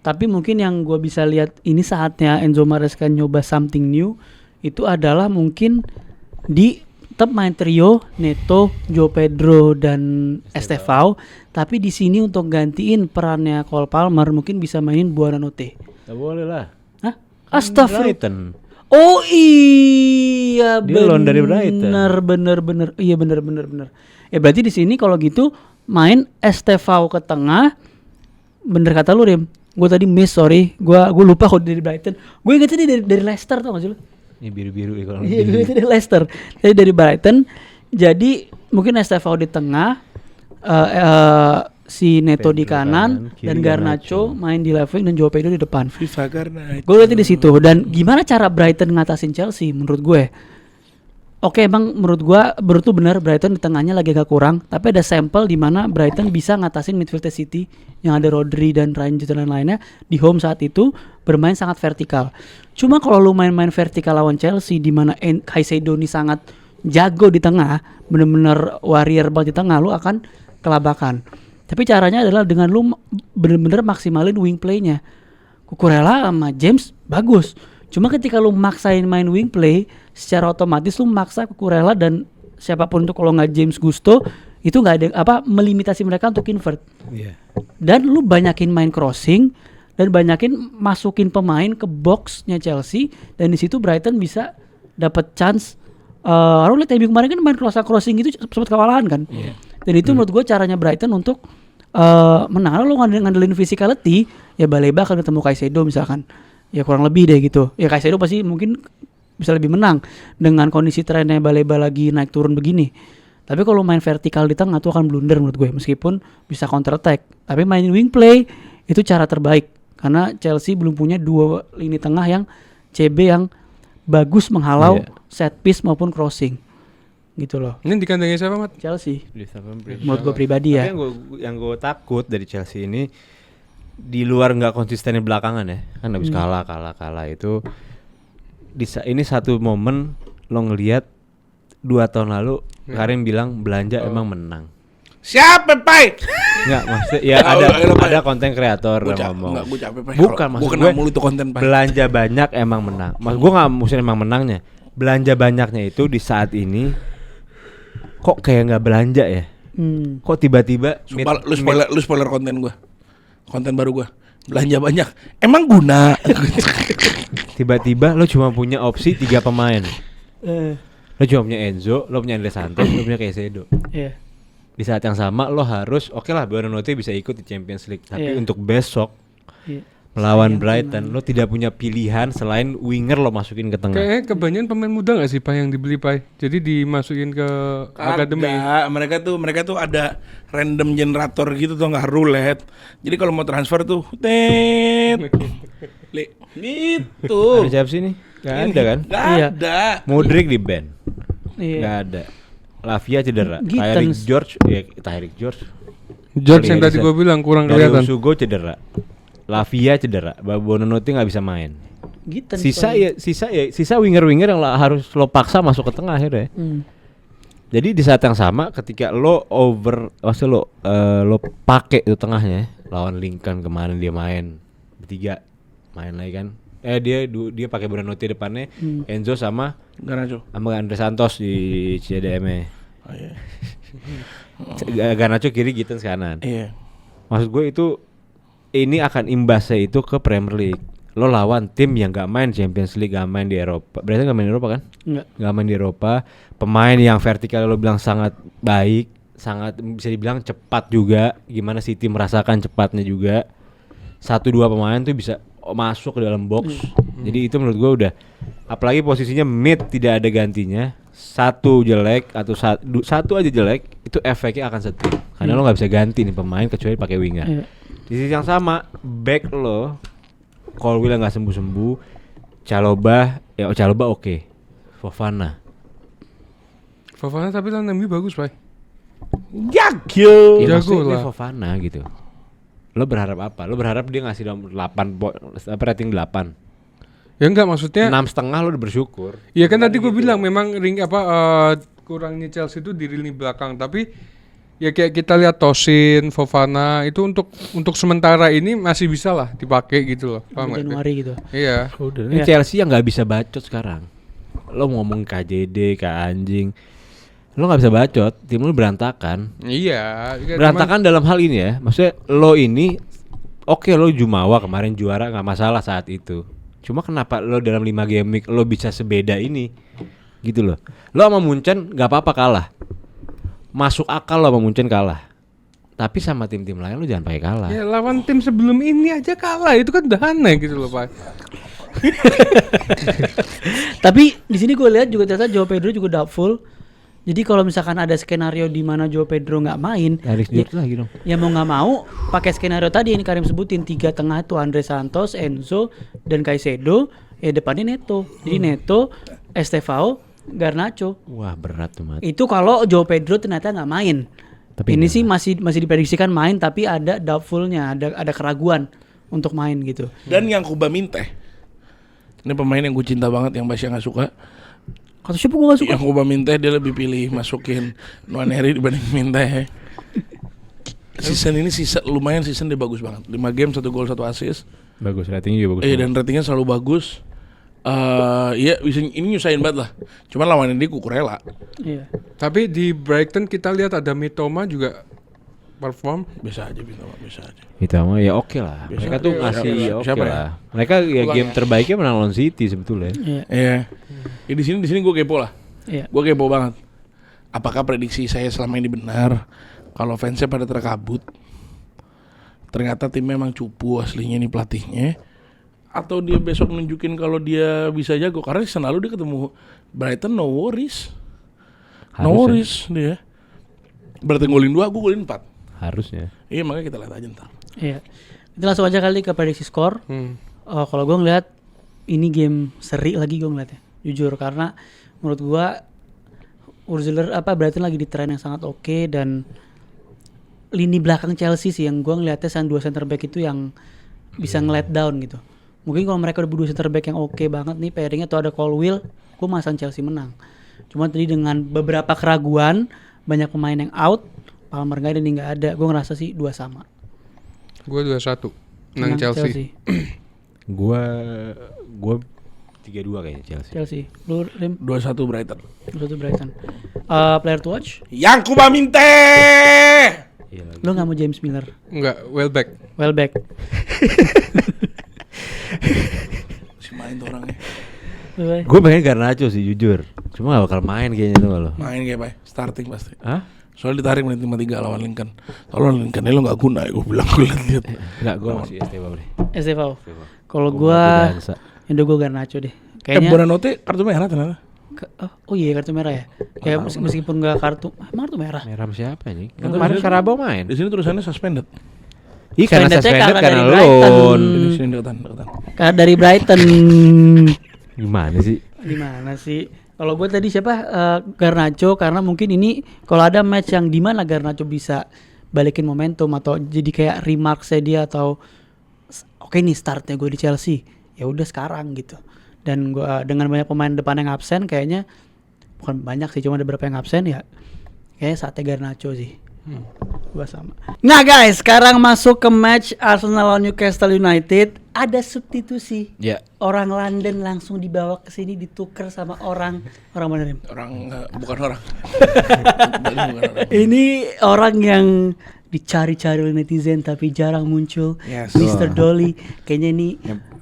Tapi mungkin yang gua bisa lihat ini saatnya Enzo Maresca nyoba something new, itu adalah mungkin di tetap main trio Neto, Joe Pedro dan Estevao, tapi di sini untuk gantiin perannya Cole Palmer mungkin bisa mainin Buonanotte. Gak boleh lah. Hah? Astagfirullah. Brighton. Oh iya, Dia loan dari Brighton. bener. Iya bener. Ya berarti di sini kalau gitu main Estevao ke tengah. Bener kata lu Rim. Gue tadi miss, sorry. Gue lupa kok dari Brighton. Gue ingetnya dia dari Leicester, tau gak sih lu? Ini biru-biru ya kalau Iya, gue dari Leicester. Jadi dari Brighton. Jadi mungkin Estevao di tengah, si Neto di Pedro kanan, kanan, kiri dan Garnacho main di left wing dan Joao Pedro di depan. FIFA karena Gue lihat di situ. Dan gimana cara Brighton ngatasin Chelsea menurut gue? Oke, emang menurut tuh benar Brighton di tengahnya lagi agak kurang, tapi ada sampel di mana Brighton bisa ngatasin midfield City yang ada Rodri dan Ryan James dan lainnya di home saat itu bermain sangat vertikal. Cuma kalau lu main-main vertikal lawan Chelsea di mana Caicedo ini sangat jago di tengah, bener-bener warrior banget di tengah, lu akan kelabakan. Tapi caranya adalah dengan lu bener-bener maksimalin wing play-nya. Cucurella sama James bagus. Cuma ketika lu maksain main wing play, secara otomatis lu maksa Cucurella dan siapapun itu kalau nggak James Gusto itu nggak ada melimitasi mereka untuk invert. Iya. Dan lu banyakin main crossing dan banyakin masukin pemain ke boxnya Chelsea dan di situ Brighton bisa dapat chance. Lu lihat MU kemarin kan main crossing itu sempat kewalahan kan. Iya. Dan itu menurut gue caranya Brighton untuk menang. Lu ngandelin physicality, ya Baleba akan ketemu Caicedo misalkan. Ya kurang lebih deh gitu. Ya Caicedo pasti mungkin bisa lebih menang dengan kondisi trennya Baleba lagi naik turun begini. Tapi kalau main vertikal di tengah tuh akan blunder menurut gue, meskipun bisa counter attack. Tapi main wing play itu cara terbaik karena Chelsea belum punya dua lini tengah yang CB yang bagus menghalau set piece maupun crossing. Gitu loh. Ini di kandangnya siapa, Mat? Chelsea. Menurut Menurut gue pribadi ya. Tapi yang gue takut dari Chelsea ini di luar nggak konsisten di belakangan ya, kan habis kalah itu ini satu momen lo ngelihat 2 tahun lalu Karim bilang belanja emang menang. Siapa, Pai? Enggak, maksudnya ya ada konten kreator yang ngomong. Enggak, gue capek, Pai. Bukan, maksud gue gue kena mulu itu konten, Pai. belanja banyak emang menang. Maksud gue nggak mesti emang menangnya. Belanja banyaknya itu di saat ini kok kayak nggak belanja ya? Kok tiba-tiba Lu spoiler konten gue. Konten baru gue. Belanja banyak. Emang guna. tiba-tiba lo cuma punya opsi 3 pemain. Lo cuma punya Enzo, lo punya Andre Santos, lo punya Caicedo. Iya. Di saat yang sama lo harus oke lah Buonanotte bisa ikut di Champions League, tapi untuk besok melawan Brighton lo tidak punya pilihan selain winger lo masukin ke tengah. Kayaknya kebanyakan pemain muda nggak sih, Pak, yang dibeli, Pak? Jadi dimasukin ke akademi. Mereka tuh ada random generator gitu tuh, nggak roulette. Jadi kalau mau transfer tuh gitu. Ada siapa sih nih? Gak ada kan? Gak Iya. ada. Modric di band. Iya. Gak ada. Lavia cedera. Gittens. Tyreek George. George yang tadi gue bilang kurang kelihatan. Sugo cedera. Lavia cedera. Buonanotte nggak bisa main. Gitu. Sisa winger-winger yang harus lo paksa masuk ke tengah akhirnya. Jadi di saat yang sama ketika lo lo pakai itu tengahnya lawan Lincoln kemarin dia main bertiga main lagi kan. Dia pakai Buonanotte depannya, Enzo sama Andre Santos di CDM. Oh, iya. Garnacho kiri, Gittens kanan. Iya. Maksud gue itu ini akan imbasnya itu ke Premier League. Lo lawan tim yang gak main Champions League, gak main di Eropa. Berarti gak main di Eropa kan? Enggak. Gak main di Eropa. Pemain yang vertikal lo bilang sangat baik, sangat bisa dibilang cepat juga. Gimana City merasakan cepatnya juga. 1-2 pemain tuh bisa masuk ke dalam box. Jadi itu menurut gue udah, apalagi posisinya mid tidak ada gantinya. Satu jelek atau satu aja jelek itu efeknya akan setir. Karena lo nggak bisa ganti nih pemain kecuali pakai winger. Di sisi yang sama back lo Colwill nggak sembuh-sembuh. Chalobah oke. Fofana tapi lawan MU bagus, Pak. Jago. Ya, Jago maksudnya lah. dia Fofana gitu. Lo berharap apa? Lo berharap dia ngasih 8 rating 8. Ya enggak, maksudnya 6,5 lo udah bersyukur. iya kan tadi gue bilang memang kurangnya Chelsea itu di lini belakang, tapi ya kayak kita lihat Tosin, Fofana itu untuk sementara ini masih bisa lah dipakai gitu loh. Paham nggak? Januari gitu. Iya. Ini Chelsea yang nggak bisa bacot sekarang. Lo ngomong KJD, anjing, lo nggak bisa bacot. Tim lo berantakan. Iya. Berantakan dalam hal ini ya. Maksudnya lo ini, oke lo Jumawa kemarin juara nggak masalah saat itu. Cuma kenapa lo dalam 5 game week lo bisa sebeda ini? Gitu loh. Lo sama Munchen gak apa-apa kalah. Masuk akal lo sama Munchen kalah. Tapi sama tim-tim lain lo jangan pakai kalah. Ya lawan tim sebelum ini aja kalah, itu kan udah aneh gitu loh Pak. Tapi di sini gue lihat juga ternyata Joao Pedro juga doubtful. Jadi kalau misalkan ada skenario di mana Joao Pedro nggak main, Harus lagi dong. ya mau nggak mau pakai skenario tadi yang Karim sebutin, 3 tengah itu Andre Santos, Enzo, dan Caicedo. Ya depannya Neto. Jadi Neto, Estevao, Garnacho. Wah berat tuh Mat. Itu kalau Joao Pedro ternyata nggak main. Tapi ini enggak. sih masih diprediksikan main, tapi ada doubtfulnya, ada keraguan untuk main gitu. Dan yang Kuba Minte, ini pemain yang gue cinta banget, yang Basya nggak suka. Kata siapa gue gak suka? Yang Kuba Minte dia lebih pilih masukin Nwaneri dibanding Minte. Season ini lumayan season dia bagus banget. 5 game 1 gol 1 assist. Bagus, ratingnya juga bagus. Dan ratingnya selalu bagus. Iya, ini nyusahin banget lah. Cuman lawan ini Kukurela. Iya. Tapi di Brighton kita lihat ada Mitoma juga perform. Bisa aja Bintama, bisa aja. Itu mah ya oke lah. Biasa. Mereka tuh Siapa ngasih ya? ya oke Siapa ya? lah. Mereka ya game terbaiknya menang lawan City sebetulnya. Iya. Iya. Ya, di sini gue kepo lah. Iya. Gue kepo banget. Apakah prediksi saya selama ini benar? Kalau fansnya pada terkabut, ternyata tim memang cupu aslinya nih pelatihnya. Atau dia besok nunjukin kalau dia bisa jago. Karena season lalu dia ketemu Brighton no worries. No Harusnya. worries dia. Brighton golin 2, gue golin 4. Harusnya. Iya makanya kita lihat aja ntar. Iya. Kita langsung aja kali ke prediksi skor. Kalau gue ngeliat ini game seri lagi gue ngeliatnya. Jujur karena menurut gue Brighton lagi di tren yang sangat oke, dan lini belakang Chelsea sih yang gue ngeliatnya 2 center back itu yang bisa nge-let down gitu. Mungkin kalau mereka udah berdua center back yang oke banget nih pairingnya, atau ada Colwill, gue masang Chelsea menang. Cuma tadi dengan beberapa keraguan, banyak pemain yang out, Palmer nggak ada, ini nggak ada, gue ngerasa sih 2 sama. Gue 2-1 menang Chelsea. Gua 3-2 kayaknya Chelsea. Lu Rim 2-1 Brighton. 1 Brighton. Player to watch? Yang Kuba Minte. Iya lagi. Lu nggak mau James Miller? Enggak, Welbeck. Welbeck. Si main tuh orangnya. Gue pengen Garnacho sih jujur. Cuma gak bakal main kayaknya tuh kalau. Main kayak apa? Starting pasti. Hah? Soalnya ditarik menit 53 lawan Lincoln. Kalau Lincoln lo nggak guna ya, gue bilang gue lihat. Enggak, gue masih Estevao deh. Estevao. Kalau Gua gua Dansa. gue Garnacho deh. Kayaknya Bonanote kartu merah ternyata. oh iya kartu merah ya. Kayak meskipun nggak kartu, emang kartu merah. Merah sama siapa nih? Kan Kemarin di sini- Karabau main. Di sini tulisannya suspended. Ih karena Suspended-nya suspended karena karena dari Brighton. loan. Di sini deketan. Dari Brighton. Gimana sih? Gimana sih? Kalau gue tadi siapa? Garnacho, karena mungkin ini kalau ada match yang di mana Garnacho bisa balikin momentum atau jadi kayak remarks dia, atau oke nih startnya gue di Chelsea, ya udah sekarang gitu. Dan gue dengan banyak pemain depan yang absen, kayaknya bukan banyak sih, cuma ada beberapa yang absen ya. Kayaknya saatnya Garnacho sih. Gua sama. Nah guys, sekarang masuk ke match Arsenal lawan Newcastle United. Ada substitusi. Ya. Orang London langsung dibawa ke sini, ditukar sama orang mana Rim? Bukan orang. Bukan orang. Ini orang yang dicari-cari oleh netizen tapi jarang muncul. Yes. Mr. Dolly. Kayaknya ini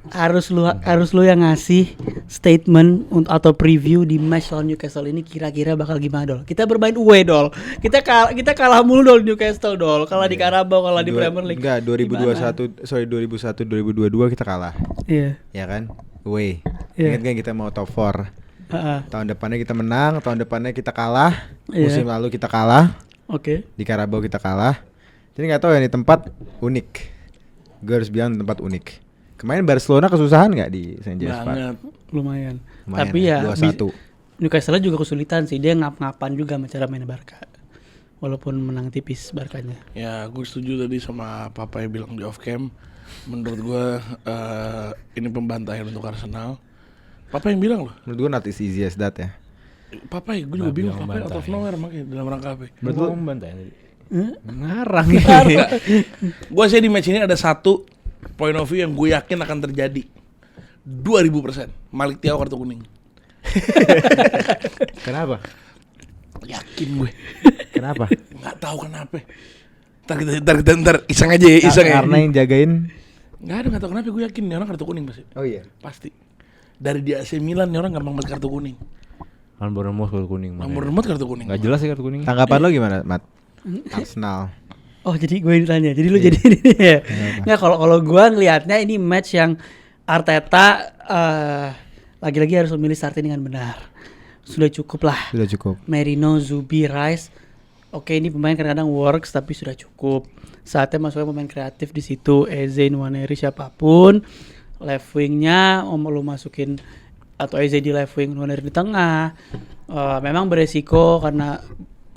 harus lu yang ngasih statement atau preview di match lawan Newcastle ini, kira-kira bakal gimana Dol? Kita bermain away Dol. Kita kalah mulu Dol Newcastle Dol. Kalah di Carabao, kalah di Premier League. Enggak, 2021 kita kalah. Iya. Ya kan? Away. Iya. Ingat kan kita mau top 4. Heeh. Tahun depannya kita menang, tahun depannya kita kalah. Iya. Musim lalu kita kalah. Oke. Di Carabao kita kalah. Jadi nggak tahu ya, ini tempat unik. Gue harus bilang tempat unik. Kemarin Barcelona kesusahan nggak di St. James Park? Banget. Lumayan. Lumayan Tapi ya, ya 2-1. Newcastle juga kesulitan sih. Dia ngap-ngapan juga sama cara main Barca. Walaupun menang tipis Barkanya. Ya, gue setuju tadi sama Papa yang bilang di off cam. Menurut gue ini pembantaian untuk Arsenal. Papa yang bilang loh. Menurut gue not as easy as that ya. Papa, gue juga bingung. Papa out of nowhere makanya dalam rangka apa? Betul membantai tadi. Ngarang. Gue sih di match ini ada satu point of view yang gue yakin akan terjadi. 2000%. Malik Thiaw kartu kuning. Kenapa? Yakin gue. Kenapa? Nggak tahu kenapa. Ntar iseng aja ya, iseng ya. Karena yang jagain Nggak tahu kenapa gue yakin nih orang kartu kuning pasti. Oh iya. Pasti. Dari di AC Milan nih orang gampang banget kartu kuning. Kan Bournemouth kartu kuning. Bournemouth kartu kuning. Enggak jelas sih kartu kuning. Tanggapan lo gimana, Mat? Arsenal. Oh jadi gue ditanya, jadi lu jadi ini ya? Nggak, kalau gue ngelihatnya ini match yang Arteta lagi-lagi harus memilih starting dengan benar. Sudah cukup lah. Sudah cukup. Merino, Zubi, Rice. Oke, ini pemain kadang-kadang works tapi sudah cukup. Saatnya masuknya pemain kreatif di situ. Eze, Nwaneri, siapapun. Left wingnya lu masukin atau Eze di left wing, Nwaneri di tengah. Memang beresiko karena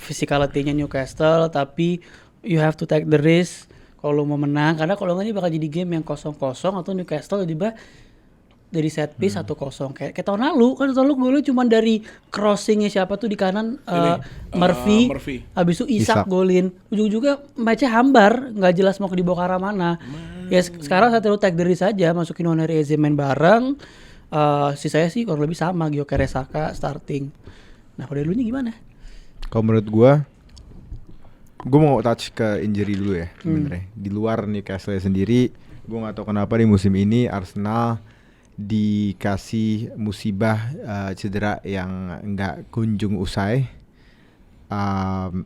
physicality-nya Newcastle, tapi you have to take the risk kalau mau menang, karena kalau nggak ini bakal jadi game yang 0-0 atau Newcastle tiba dari set piece 1-0 kayak tahun lalu. Kan tahun lalu golnya cuma dari crossingnya siapa tuh di kanan, Murphy. Habis itu Isak golin, ujung-ujungnya matchnya hambar, nggak jelas mau dibawa ke arah mana. Ya sekarang saat lu take the risk aja, masukin Nwaneri, Eze main bareng. Sisanya sih kurang lebih sama, Gyökeres, Saka starting. Nah kalau dari lu nya gimana? Kalau menurut gue mau touch ke injury dulu ya sebenarnya. Di luar Newcastle sendiri, gue nggak tahu kenapa di musim ini Arsenal dikasih musibah cedera yang nggak kunjung usai.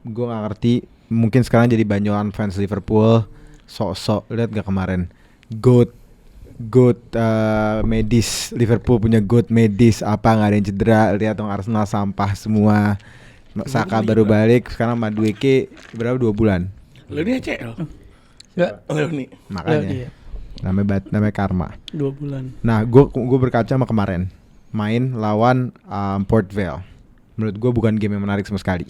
Gue nggak ngerti. Mungkin sekarang jadi banyolan fans Liverpool. Sok-sok lihat gak kemarin goat medis, Liverpool punya goat medis, apa nggak ada yang cedera. Lihat dong Arsenal sampah semua. Saka baru balik, sekarang Madueke berapa 2 bulan. Lo ini ACL. Enggak. Leoni. Makanya. Iya. Namanya karma. 2 bulan. Nah, gue berkaca sama kemarin main lawan Port Vale. Menurut gue bukan game yang menarik sama sekali.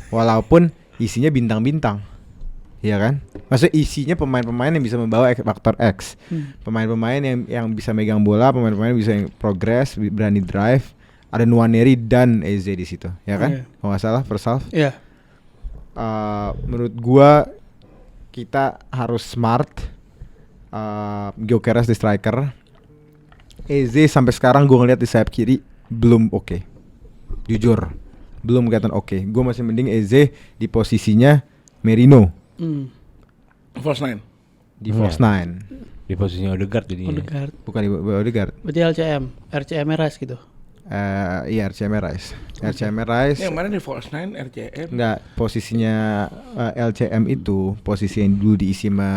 Walaupun isinya bintang-bintang. Iya kan? Maksudnya isinya pemain-pemain yang bisa membawa faktor X. Pemain-pemain yang bisa megang bola, pemain-pemain yang bisa progress, berani drive. Ada Nwaneri dan Eze di situ, ya kan? Kalau nggak salah first half. Iya. Menurut gua kita harus smart. Gyökeres di striker. Eze sampai sekarang gua ngeliat di sayap kiri belum oke. Jujur, belum kelihatan oke. Gua masih mending Eze di posisinya Merino. False 9. Di false 9. Di posisinya Odegaard jadinya. Odegaard. Bukan di Odegaard. Berarti RCM Rice gitu. Iya RCM Rice. RCM Rice. Yang mana di false 9 RCM? Enggak, posisinya LCM itu posisi yang dulu diisi sama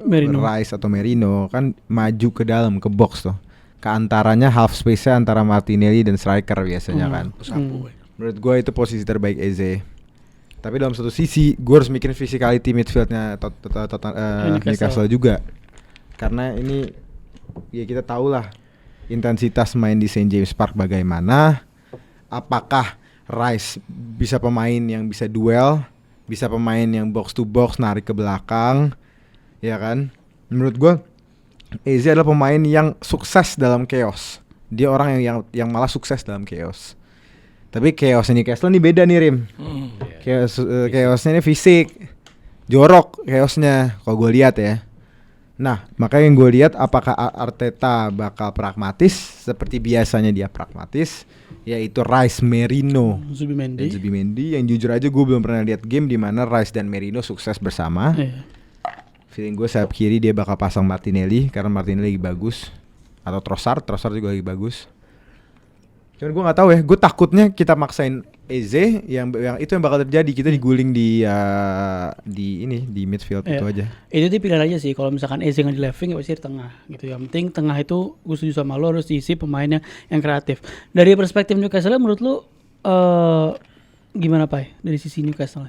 Merino. Rice atau Merino kan maju ke dalam ke box tuh. Keantaranya half space-nya antara Martinelli dan striker biasanya kan. Menurut gue itu posisi terbaik Eze. Tapi dalam satu sisi gue harus mikirin physicality midfieldnya Newcastle juga. Karena ini ya kita tahu lah intensitas main di St. James Park bagaimana. Apakah Rice bisa pemain yang bisa duel, bisa pemain yang box to box narik ke belakang, ya kan? Menurut gue Eze adalah pemain yang sukses dalam chaos. Dia orang yang malah sukses dalam chaos. Tapi chaosnya Newcastle ini beda nih Rim. Chaosnya ini fisik, jorok chaosnya kalau gue lihat ya. Nah, makanya yang gue lihat apakah Arteta bakal pragmatis seperti biasanya dia pragmatis, yaitu Rice, Merino, Zubimendi yang jujur aja gue belum pernah lihat game di mana Rice dan Merino sukses bersama. Feeling gue sayap kiri dia bakal pasang Martinelli karena Martinelli lagi bagus, atau Trossard juga lagi bagus. Cuman gue nggak tahu ya, gue takutnya kita maksain Eze yang itu yang bakal terjadi, kita diguling di midfield itu aja. Itu dia pilihan aja sih, kalau misalkan Eze nggak di left wing ya pasti di tengah gitu. Yang penting tengah itu gue setuju sama lo, harus diisi pemainnya yang kreatif. Dari perspektif Newcastle menurut lo gimana Pai dari sisi Newcastle?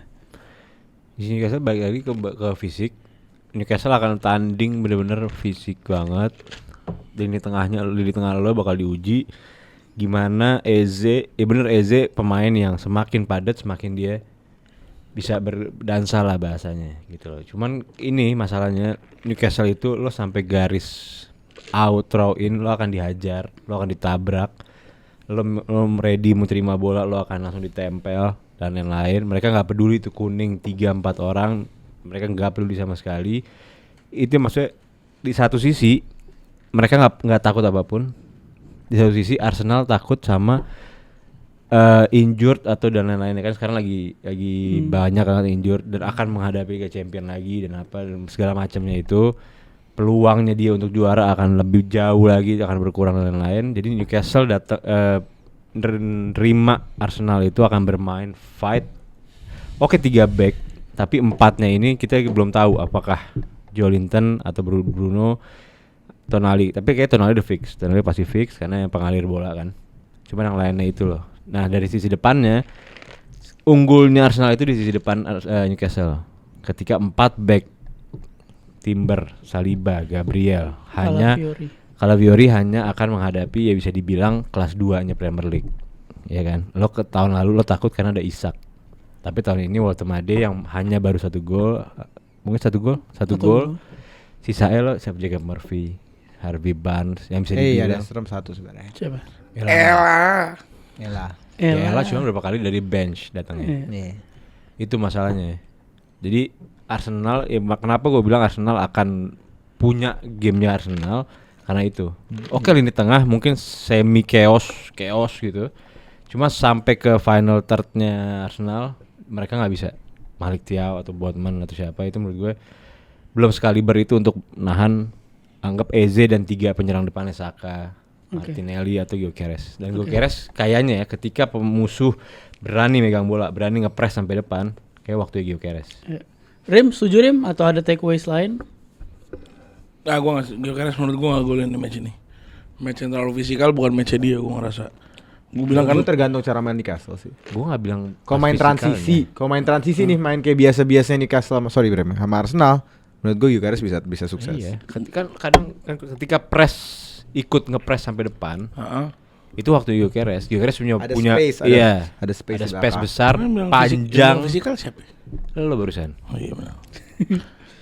Di sini Newcastle balik lagi ke fisik. Newcastle akan tanding bener-bener fisik banget. Dan di tengah lo bakal diuji gimana Eze, bener Eze pemain yang semakin padat semakin dia bisa berdansa lah bahasanya gitu loh. Cuman ini masalahnya Newcastle itu lo sampai garis out throw in lo akan dihajar, lo akan ditabrak, lo ready mau terima bola lo akan langsung ditempel dan lain-lain. Mereka nggak peduli itu kuning 3-4 orang, mereka nggak peduli sama sekali. Itu maksudnya di satu sisi mereka nggak takut apapun. Di satu sisi Arsenal takut sama injured atau dan lain-lain kan sekarang lagi banyak banget injured dan akan menghadapi ke champion lagi dan apa dan segala macamnya itu. peluangnya dia untuk juara akan lebih jauh lagi, akan berkurang dan lain-lain. Jadi Newcastle nerima Arsenal itu akan bermain fight. Oke 3 back, tapi 4-nya ini kita belum tahu apakah Joelinton atau Bruno, Tonali. Tapi kayak Tonali udah fix, Tonali pasti fix karena yang pengalir bola kan. Cuman yang lainnya itu loh. Nah dari sisi depannya, unggulnya Arsenal itu di sisi depan Newcastle. Ketika 4 back, Timber, Saliba, Gabriel, Calafiori hanya akan menghadapi ya bisa dibilang kelas 2-nya Premier League. Ya kan? Tahun lalu lo takut karena ada Isak. Tapi tahun ini Woltemade yang hanya baru 1 gol, mungkin 1 gol. Sisanya lo siapa, jaga Murphy, Harvey Barnes yang bisa dibilang. ada serem 1 sebenarnya. Siapa? Ella. Cuma berapa kali dari bench datangnya. Nih. Itu masalahnya. Jadi Arsenal, ya kenapa gue bilang Arsenal akan punya gamenya Arsenal karena itu. Oke, lini tengah mungkin semi chaos gitu. Cuma sampai ke final third-nya Arsenal mereka nggak bisa. Malik Thiaw atau Botman atau siapa itu menurut gue belum sekaliber itu untuk nahan anggap Eze dan 3 penyerang depannya Saka, Martinelli atau Gyökeres. Dan Gyökeres kayaknya ya ketika pemusuh berani megang bola, berani ngepres sampai depan, kayak waktu Gyökeres. Rim, setuju Rim atau ada takeaways lain? Nah, Gyökeres menurut gue gak golin di match ini. Match yang terlalu fisikal bukan match dia, gue ngerasa. Gue bilang kan tergantung cara main Newcastle sih. Gue nggak bilang Kalau main transisi nih, main kayak biasa-biasanya Newcastle sama Arsenal, menurut gue Gyökeres bisa sukses. Iya, kan kadang kan ketika press ikut ngepres sampai depan, itu waktu Gyökeres punya space, ada space besar, bilang panjang. fisikal siapa? Lo barusan. Oh iya benar.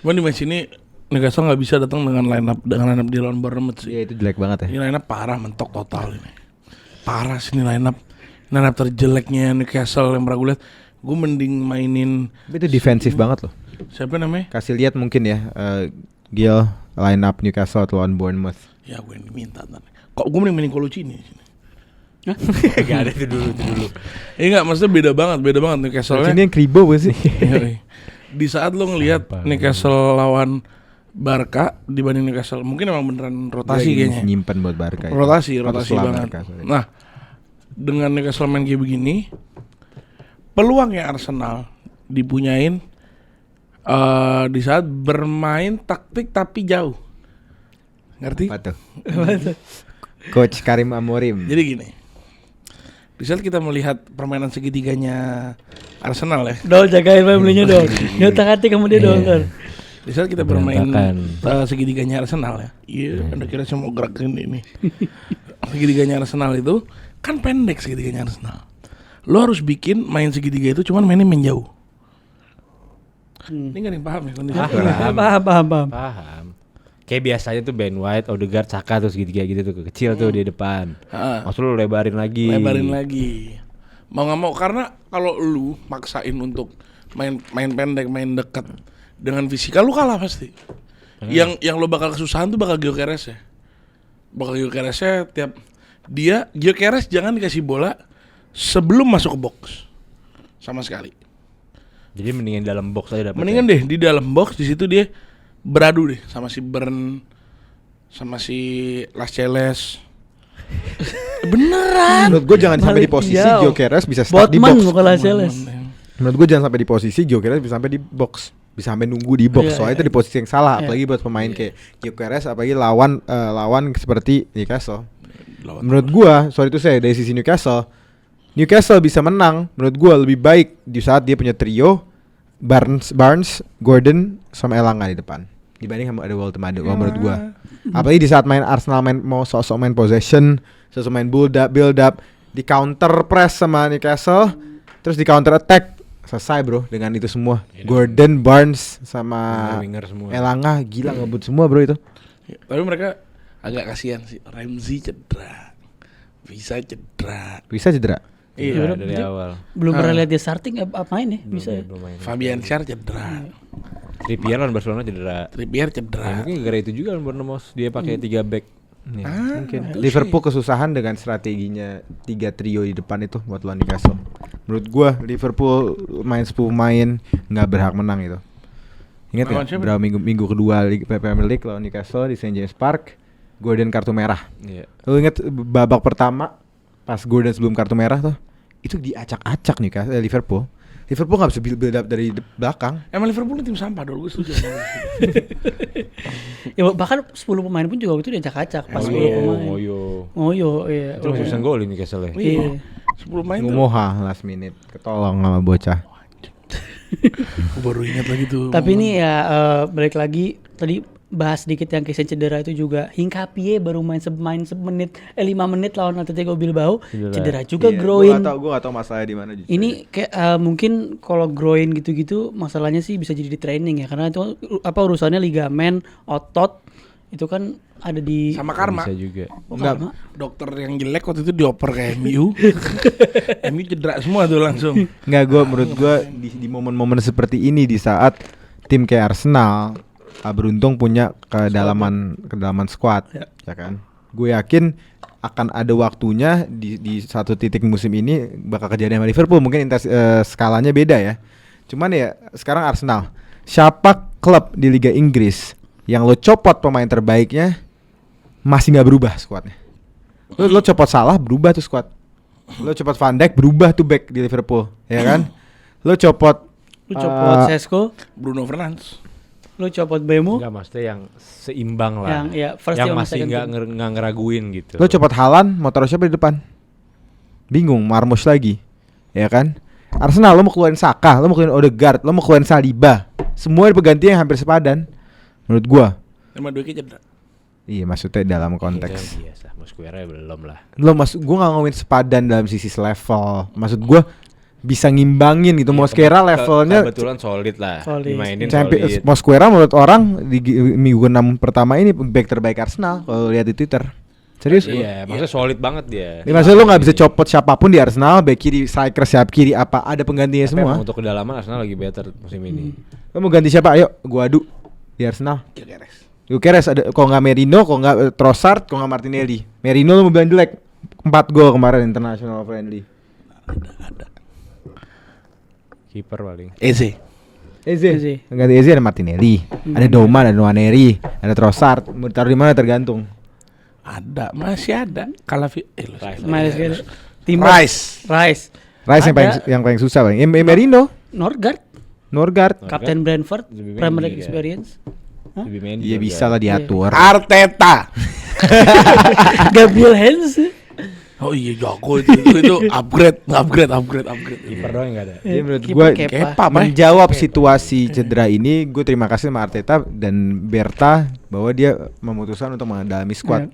Cuman di match ini Newcastle nggak bisa datang dengan line up di lawan Bournemouth sih. Iya, itu jelek banget ya. Ini line up parah, mentok total ini. Parah sih ini line up terjeleknya Newcastle yang pernah gue lihat. Gue mending mainin. Tapi itu defensif banget loh. Siapa namanya? Kasih lihat mungkin ya, Gil line up Newcastle lawan Bournemouth. Ya gue yang diminta ntar. Kok gue mending mainin Colucci nih? Gak ada itu dulu. Enggak, maksudnya beda banget Newcastle. Ini yang kribo gak sih? Di saat lo ngelihat Newcastle lawan Barca dibanding Newcastle, mungkin emang beneran rotasi kayaknya. Nyimpen buat Barca. Rotasi banget. Nah, dengan Newcastle main kayak begini, peluangnya Arsenal dipunyain di saat bermain taktik tapi jauh. Ngerti? Apa tuh? Coach Karim Amorim. Jadi gini. Di saat kita melihat permainan segitiganya Arsenal ya. Dol, jagain family-nya Dol. Dia otak-atik kamu dia Dol. Di saat kita bermain segitiganya Arsenal ya. Iya, Anda kira saya mau gerakin ini. Segitiganya Arsenal itu kan pendek segitiganya Arsenal. Lo harus bikin main segitiga itu cuman main jauh. Ini gak ada yang paham ya kondisi. Paham. Kayak biasanya tuh Ben White, Odegaard, Saka tuh segitiga gitu tuh kecil tuh di depan. Maksud lu lebarin lagi. Mau nggak mau karena kalau lu maksain untuk main pendek, main dekat dengan fisikal lu kalah pasti. Yang lo bakal kesusahan tuh bakal Gyökeres ya. Tiap Gyökeres jangan dikasih bola sebelum masuk ke box sama sekali. Jadi mendingan dalam box aja dapat. Mendingan deh di dalam box, di situ dia beradu deh sama si Burn, sama si Las Celes. Beneran. Menurut gue jangan sampai di posisi Gyökeres bisa start di box. Bukan Las Celes. Menurut gue jangan sampai di posisi Gyökeres bisa sampai di box. Bisa sampai nunggu di box, soalnya itu di posisi yang salah, apalagi buat pemain kayak Gyökeres, apalagi lawan seperti Newcastle. Menurut gua, dari sisi Newcastle bisa menang. Menurut gua lebih baik di saat dia punya trio Barnes, Gordon, sama Elanga di depan dibanding sama ada Woltemade. Menurut gua, apalagi di saat Arsenal mau sosok main possession, sosok main build up, di counter press sama Newcastle, terus di counter attack. Selesai bro dengan itu semua. Gordon, Barnes sama Elanga gila ngebut semua bro itu. Tapi mereka agak kasihan sih. Ramsey cedera. Bisa cedera. Iya dari awal. Belum pernah lihat dia starting apa main ya? Bisa ya? Fabian Schär cedera. Trippier lawan Barcelona cedera. Ya, mungkin gara itu juga lawan Bournemouth dia pakai 3 back. Mungkin Liverpool kesusahan dengan strateginya 3 trio di depan itu buat lawan Newcastle. Menurut gua Liverpool main 10 pemain nggak berhak menang itu. Ingat Lawan nggak? siapa? Berapa minggu kedua Premier League lawan Newcastle di St James Park, Gordon kartu merah. Iya. Lu inget babak pertama pas Gordon sebelum kartu merah tuh, itu diacak-acak nih Liverpool. Liverpool nggak bisa build up dari belakang. Emang Liverpool ini tim sampah dulu, gue setuju. Ya bahkan 10 pemain pun juga itu diacak-acak pas 10 pemain. Ngoyo, iya. Itu masih bisa gol ini Newcastle. Iya. 10 main tuh. Ngumoha last minute ketolong sama bocah. Gue baru ingat lagi tuh. Tapi ini ya balik lagi tadi bahas sedikit yang Kesen cedera itu juga. Hinkapie baru main 5 menit lawan Atletico Bilbao, cedera juga groin. Gue gak tau masalahnya di mana justru. Ini kayak mungkin kalau groin gitu-gitu masalahnya sih bisa jadi di training ya, karena itu urusannya ligamen, otot itu kan ada di Sama Karma. Bisa juga. Karma. Dokter yang jelek waktu itu dioper ke MU. MU cedera semua tuh langsung. Menurut gue di momen-momen seperti ini, di saat tim kayak Arsenal beruntung punya kedalaman squad, ya kan. Gue yakin akan ada waktunya di satu titik musim ini bakal kejadian sama Liverpool. Mungkin skalanya beda ya. Cuman ya sekarang Arsenal, siapa klub di Liga Inggris yang lo copot pemain terbaiknya masih nggak berubah squadnya? Lo copot Salah berubah tuh squad. Lo copot Van Dijk berubah tuh back di Liverpool, ya kan? Lo copot Sesko, Bruno Fernandes. lu copot Bemo, Enggak, maksudnya yang seimbang lah. yang ya first yang team sama masih second nggak team. ngeraguin gitu. lo copot Haaland, mau taruh siapa di depan? Bingung, Marmos lagi, ya kan? Arsenal lo mau keluarin Saka, lo mau keluarin Odegaard, lo mau keluarin Saliba, semua pengganti yang hampir sepadan, menurut gua. Sama Duki cedera. Iya, maksudnya dalam Itu konteks. biasa, Mosquera belum lah. Gua nggak ngomongin sepadan dalam sisi level, maksud gua bisa ngimbangin gitu. Mosquera levelnya kebetulan solid lah. Solid. Dimainin Champions. solid. Mosquera menurut orang di minggu 6 pertama ini back terbaik Arsenal kalau lihat di Twitter. Serius? Iya, maksudnya solid banget dia. Ya, maksudnya lo nggak bisa copot siapapun di Arsenal, back kiri, striker, sayap kiri, apa ada penggantinya Tapi semua. emang untuk kedalaman Arsenal lagi better musim ini. Lo mau ganti siapa? Ayo, gua adu di Arsenal. Gyökeres. Ada, kalau nggak Merino, kalau nggak Trossard, kalau nggak Martinelli. Merino lo mau bilang jelek, 4 gol kemarin international friendly. Kiper paling. Eze. Eze. Ganti Eze ada Martinelli, ada Doma, ada Nwaneri, ada Trossard. Mau taruh di mana tergantung. Ada, masih ada. Miles Garrett. Timber. Rice. Rice. Rice Ada. yang paling susah paling. Merino, Norgard, Norgard. Kapten Brentford, Lebih Premier main League juga. experience. Lebih main Iya juga. bisa lah diatur. Arteta. Gabriel Hens. Oh iya jago itu upgrade. Kiper doang enggak ada. Jadi menurut Kiper gue Kepa. menjawab situasi cedera ini, gue terima kasih sama Arteta dan Berta bahwa dia memutuskan untuk mendalami squad.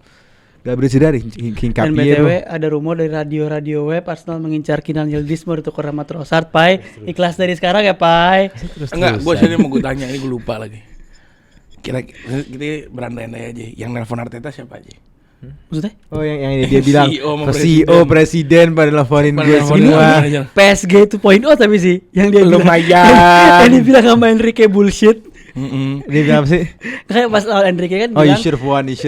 Gabriel Cedari, Dan Hinkapie BTW ada rumor dari radio web Arsenal mengincar Kinan Yildiz mau ditukar sama Trossard, Pai. Ikhlas dari sekarang ya, Pai. Enggak, gue sini mau gue tanya, ini gue lupa lagi. Kita berandai-andai aja. Yang nelpon Arteta siapa aja? Maksudnya? Oh yang dia bilang CEO sama CEO presiden pada teleponin Pada gue nelponin semua. aja. PSG 2.0 tapi sih yang dia bilang. Lumayan. Yang dibilang sama Enrique bullshit. Dia bilang apa sih? Kayak pas lawan Enrique kan Oh you bilang should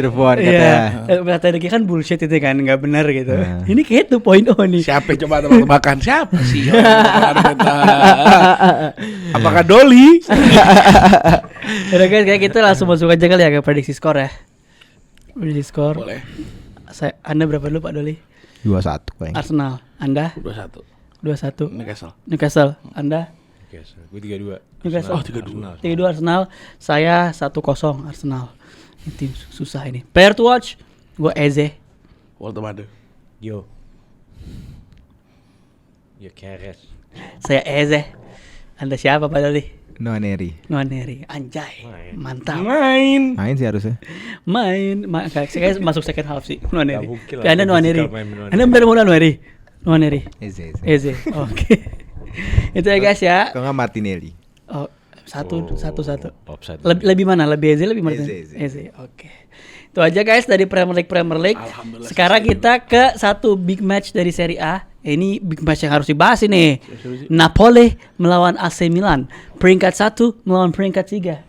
have won iya, katanya. kata Enrique kan bullshit itu kan, nggak benar gitu. Nah. Ini kayak 2.0 nih. Siapa coba tebak-tebakan? Siapa sih? Arteta. Apakah Dolly? Udah guys, kayak kita langsung masuk aja kali ya ke prediksi skor ya. Prediksi skor. Boleh. Anda berapa dulu Pak Doli? 2-1 paling. Arsenal. Anda 2-1. 2-1. Newcastle. Newcastle. Anda Oke, gue 3-2. Newcastle. Oh, 3-2. 3-2 Arsenal. Saya 1-0 Arsenal. Ini tim susah ini. Player to watch. Gue Eze. Walter Madu. Yo Keres. Saya Eze. Anda siapa Pak Doli? Nwaneri. Nwaneri. Anjay. Mantap. Main. Main sih harusnya. Saya masuk second half sih Nwaneri. Gak mungkin lah, Tapi Anda dia Nwaneri. physical main Nwaneri. Anda benar mau Nwaneri? Nwaneri. Eze. Oke. Itu ya guys ya. Kalau nggak Martinelli. Oh, satu. Offside. Lebih mana? Lebih Eze, lebih Martin? Eze. Oke. Itu aja guys dari Premier League. Alhamdulillah. Sekarang kita ke satu big match dari Serie A. Ini big match yang harus dibahas ini. Napoli melawan AC Milan. Peringkat 1 melawan peringkat 3.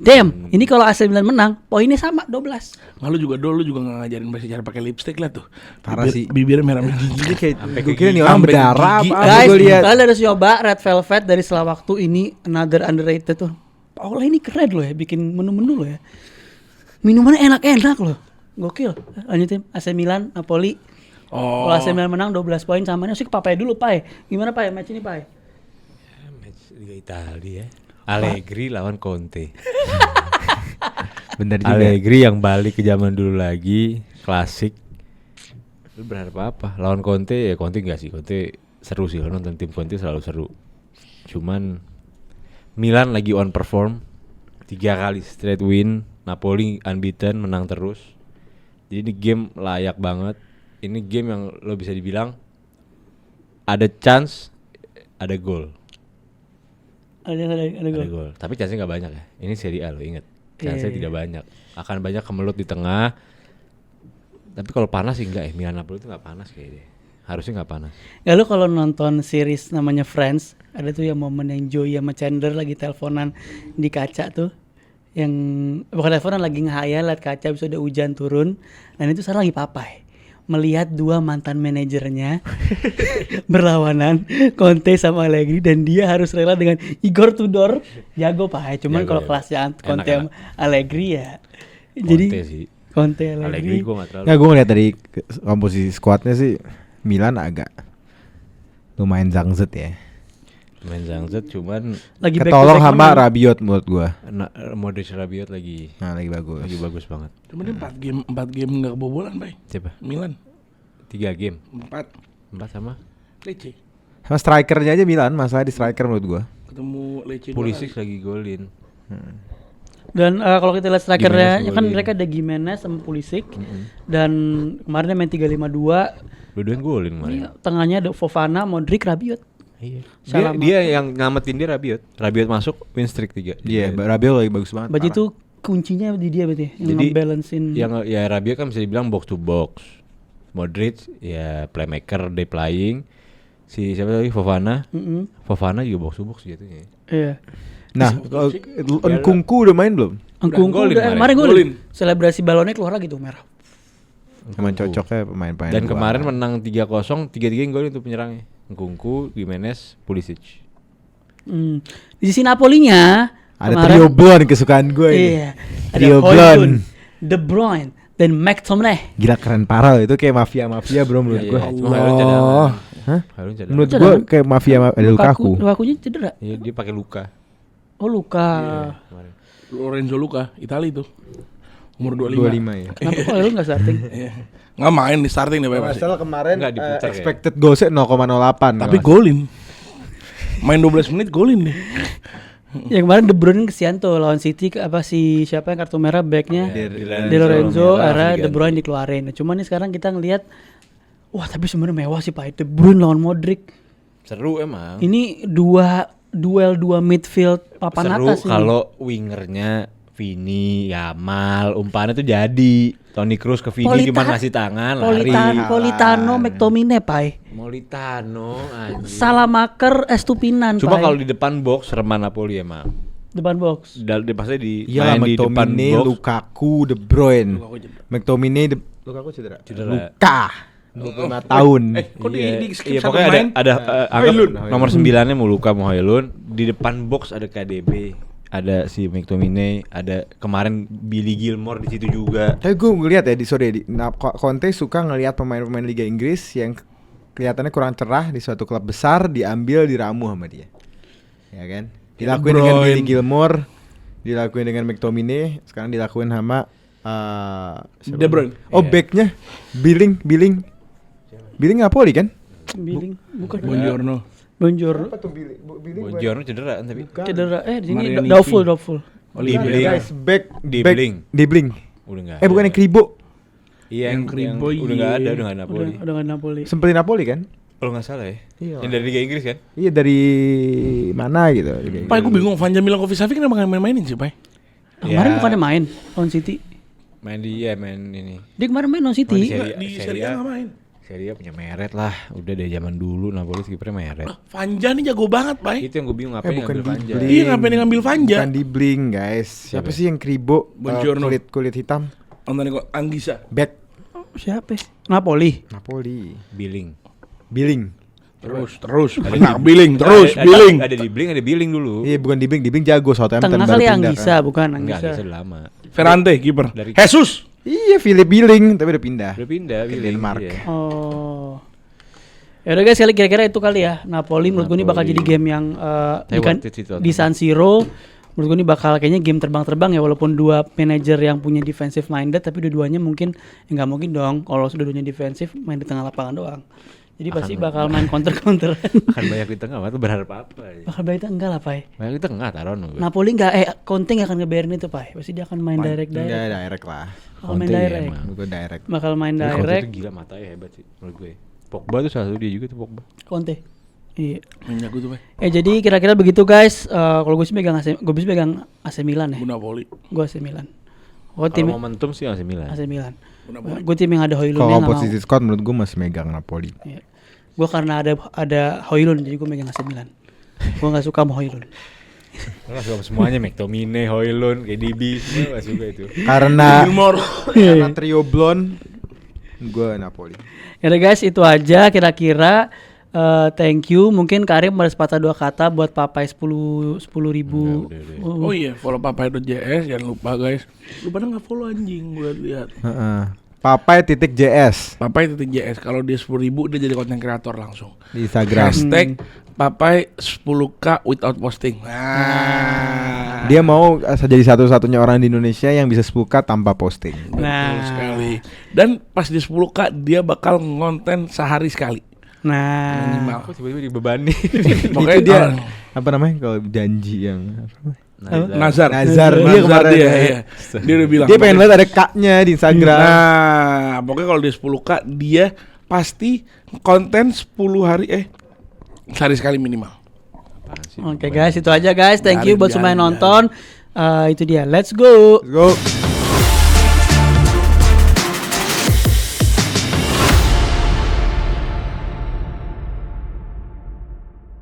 Damn, ini kalau AC Milan menang, poinnya sama 12. Malu juga dulu juga nggak ngajarin bahasa cara pakai lipstick lah tuh. Parah sih. Bibirnya merah-merah. Jadi kayak Sampai gue ke kira nih gigi. orang Sampai ke berdarah gigi. apa Guys, gue lihat. kalian harus nyoba Red Velvet dari Setelah Waktu ini another underrated tuh. Paola ini keren loh ya, bikin menu-menu loh ya. Minumannya enak-enak loh. Gokil. Lanjutin AC Milan, Napoli. Kalau AC Milan menang 12 poin samanya sih ke Papai dulu, Pai. Gimana Pai match ini, Pai? Ya, match Liga Italia ya. Allegri lawan Conte. Bener juga. Allegri yang balik ke zaman dulu lagi, klasik. Lu berharap apa? Lawan Conte ya Conte enggak sih. Conte seru sih, lo nonton tim Conte selalu seru. Cuman Milan lagi on perform. 3 kali straight win. Napoli unbeaten, menang terus. Jadi ini game layak banget. Ini game yang lo bisa dibilang ada chance, ada gol. Ada gol. Ada gol. Tapi chance-nya nggak banyak ya. Ini Serie A lo inget. Chance-nya Iya. tidak banyak. Akan banyak kemelut di tengah. Tapi kalau panas sih enggak ya. Milan Napoli itu nggak panas kayaknya. Harusnya nggak panas. Ya lu kalau nonton series namanya Friends, ada tuh yang momen yang Joey sama Chandler lagi teleponan di kaca tuh. Yang bukan teleponan, lagi ngehayal liat kaca bisa ada hujan turun. Dan itu sekarang lagi Papai melihat dua mantan manajernya berlawanan, Conte sama Allegri, dan dia harus rela dengan Igor Tudor. Jago Pai, cuman Jago, kalau jago. kelasnya Conte Enak. sama Allegri ya. Conte Jadi sih. Conte Allegri Allegri. gue nggak terlalu. Ya gue ngeliat dari komposisi skuadnya sih Milan agak lumayan zangzet ya. Main Zangzet cuman Lagi back to Ketolong back sama menang. Rabiot menurut gua. Modric Rabiot lagi Nah, lagi bagus. banget. Cuma dia 4 game enggak kebobolan, Bay. Siapa? Milan 3 game. 4 sama Lecce. Sama strikernya aja Milan, masalah di striker menurut gua. Ketemu Lecce. Pulisic lagi golin. Dan kalau kita lihat strikernya Gimenez kan golin. mereka ada Gimenez sama Pulisic. Dan kemarin dia main 3-5-2. Dua-duanya golin kemarin. Ini tengahnya ada Fofana, Modric, Rabiot. Iya. Salah Dia yang ngamatin dia Rabiot. Rabiot masuk win streak 3. Iya, Rabiot lagi bagus banget. Berarti parah. itu kuncinya di dia berarti yang Jadi ngebalancein. yang ya Rabiot kan bisa dibilang box to box. Modric ya playmaker, day playing. Si siapa lagi Fofana? Fofana juga box to box jatuhnya. Iya. Nah, kalau Nkunku udah main belum? Angkungku golin udah kemarin. kemarin golin. Golin. Selebrasi balonnya keluar lagi tuh merah. Emang cocoknya pemain-pemain. Dan luar. kemarin menang 3-0, 3-3 yang golin tuh penyerangnya. Nkunku, Gimenez, Pulisic. Di sisi Napolinya ada kemarin- trio blonde kesukaan gue ini. Iya. Ada Trio Højlund, blonde. De Bruyne, dan McTominay. Gila keren parah loh, itu kayak mafia bro menurut Iya, gue. iya. Cuma Højlund cadangan. Hah? Højlund cadangan. Menurut Cadangan. gue kayak mafia ada Lukaku. Lukakunya cedera. Iya, dia pakai luka. Oh Luka. Kemarin. Lorenzo Luca, Itali tuh. Umur 25. 25 ya. Kenapa kalau lu nggak starting? Iya. Nggak main di starting deh, Bay, pasti. Masalah kemarin Nggak diputar expected goalsnya 0,08. Tapi golin. Main 12 menit golin nih. Ya kemarin De Bruyne kesian tuh lawan City apa si siapa yang kartu merah backnya De Lorenzo, era De Bruyne dikeluarin. Nah, cuman nih sekarang kita ngelihat wah tapi sebenarnya mewah sih Pak De Bruyne lawan Modric. Seru emang. Ini duel dua midfield papan Seru atas ini. kalau wingernya Vini, Yamal, umpannya tuh jadi. Toni Kroos ke Vini Polita- cuma ngasih tangan lari. Politano, McTominay, Pai. Molitano anjing. Salamaker, Estupinan, Cuma Pai. kalau di depan box reman Napoli emang. depan box. Pasnya di Iya, main di depan McTominay, box. Lukaku, De Bruyne. McTominay, Lukaku cedera. Luka. 25 tahun. Kok di skip Iya, satu pokoknya pemain? ada anggap Højlund. nomor 9-nya mau Luka mau Højlund. Di depan box ada KDB, ada si McTominay, ada kemarin Billy Gilmore di situ juga. Tapi gue ngeliat ya Conte suka ngelihat pemain-pemain Liga Inggris yang kelihatannya kurang cerah di suatu klub besar diambil diramu sama dia. Ya kan? Dilakuin De dengan Bruyne. Billy Gilmore, dilakuin dengan McTominay, sekarang dilakuin sama siapa? De Bruyne. Oh, backnya Billing Napoli kan? Billing bukan. Buongiorno. Bonjour. tuh Billing? Bonjourno cedera kan tapi. Cedera di sini Marianici. doubtful. Dibling. Guys, Dibling. back Udah enggak. bukannya Kribo. Iya, Yang Kribo, udah enggak ada, iya. udah enggak Napoli. Udah nggak Napoli. Sempet di Napoli kan? Kalau enggak salah ya. Iya. Yang dari Liga Inggris kan? Iya, dari mana gitu. Pak, gue bingung Vanja Milankovic Savic kenapa nggak main-mainin sih, Pak? Kemarin Ya. bukannya main lawan City. Main ini. Dia kemarin main lawan Oh, City. Di Serie A nggak main. Serie A punya Meret lah. Udah dari zaman dulu Napoli kipernya Meret. Vanja nih jago banget, Pak. Itu yang gue bingung ngapain bukan ngambil Vanja. Dibling. Iya, ngapain dia ngambil Vanja? Bukan di Blink, guys. Siapa Siapa? sih yang Kribo? Buongiorno. Kulit hitam. Nonton kok Anggisa. Back Siapa? Napoli. Napoli. Billing. Billing. Terus. Banyak billing, terus billing. Ada di billing dulu. Iya bukan Dibing jago Southampton Tengah baru kali pindah Anggisa kan. bukan Enggak, Anggisa. sudah lama. Ferrante kiper. Dari- Jesus. Iya Philip Billing tapi udah pindah. Udah pindah Ke billing. Denmark. Iya. Oh. Ya udah guys, kira-kira itu kali ya. Napoli menurut gue ini bakal Napoli. jadi game yang Tapi worth it sih, di San Siro. Menurut gue ini bakal kayaknya game terbang-terbang ya, walaupun dua manajer yang punya defensive minded, tapi dua-duanya mungkin nggak mungkin dong kalau sudah dua-duanya defensif main di tengah lapangan doang. Jadi pasti bakal main counter-counteran. Kan banyak di tengah, tuh berharap apa ya? Bakal baik enggak lah, Pai. Banyak di tengah taruh gue. Napoli Conte nggak akan ngebayarin itu, Pai. Pasti dia akan main direct. Enggak direct lah. Bakal main Conte ya direct. emang. Gue direct. Bakal main Tapi Conte direct. tuh gila matanya hebat sih menurut gue. Pogba tuh salah satu dia juga tuh Pogba. Conte. Iya. Minyak gue tuh, Pak. Jadi kira-kira begitu guys. Kalau gue sih megang AC Milan ya. Guna Napoli. Gue AC Milan. Gue Kalau tim momentum sih AC Milan. AC Milan. Napoli. Gue tim yang ada Højlundnya Kalau nggak mau. posisi squad menurut gue masih megang Napoli. Iya. Gue karena ada Højlund jadi gue megang AC Milan. Gue nggak suka sama Højlund. Enggak suka semuanya McTominay, Højlund, KDB, semua gak suka itu. Karena Gilmore. karena trio blonde gue Napoli. Ya udah guys, itu aja kira-kira. Thank you. Mungkin Karim ada sepatah dua kata buat Papai 10 ribu. Udah. Oh iya, follow papai.js jangan lupa guys. Lu pada nggak follow anjing, gue lihat. Papai.js Papai.js kalau dia 10.000 dia jadi konten kreator langsung. di Instagram. Hashtag papai 10k without posting. Nah, Dia mau jadi satu-satunya orang di Indonesia yang bisa 10K tanpa posting. betul sekali. Dan pas di 10k dia bakal ngonten sehari sekali. Nah, Minimal. Aku tiba-tiba dibebani. Pokoknya Itu dia dia apa namanya kalau janji yang Nazar. Nazar. Dia kemarin dia, ya. iya. Dia udah bilang. dia pengen lihat ada K-nya di Instagram. Nah, pokoknya kalau dia 10k dia pasti konten 10 hari sehari sekali minimal. oke guys, itu aja guys. Thank you buat semua yang Biarin. nonton. Itu dia. Let's go. Let's go.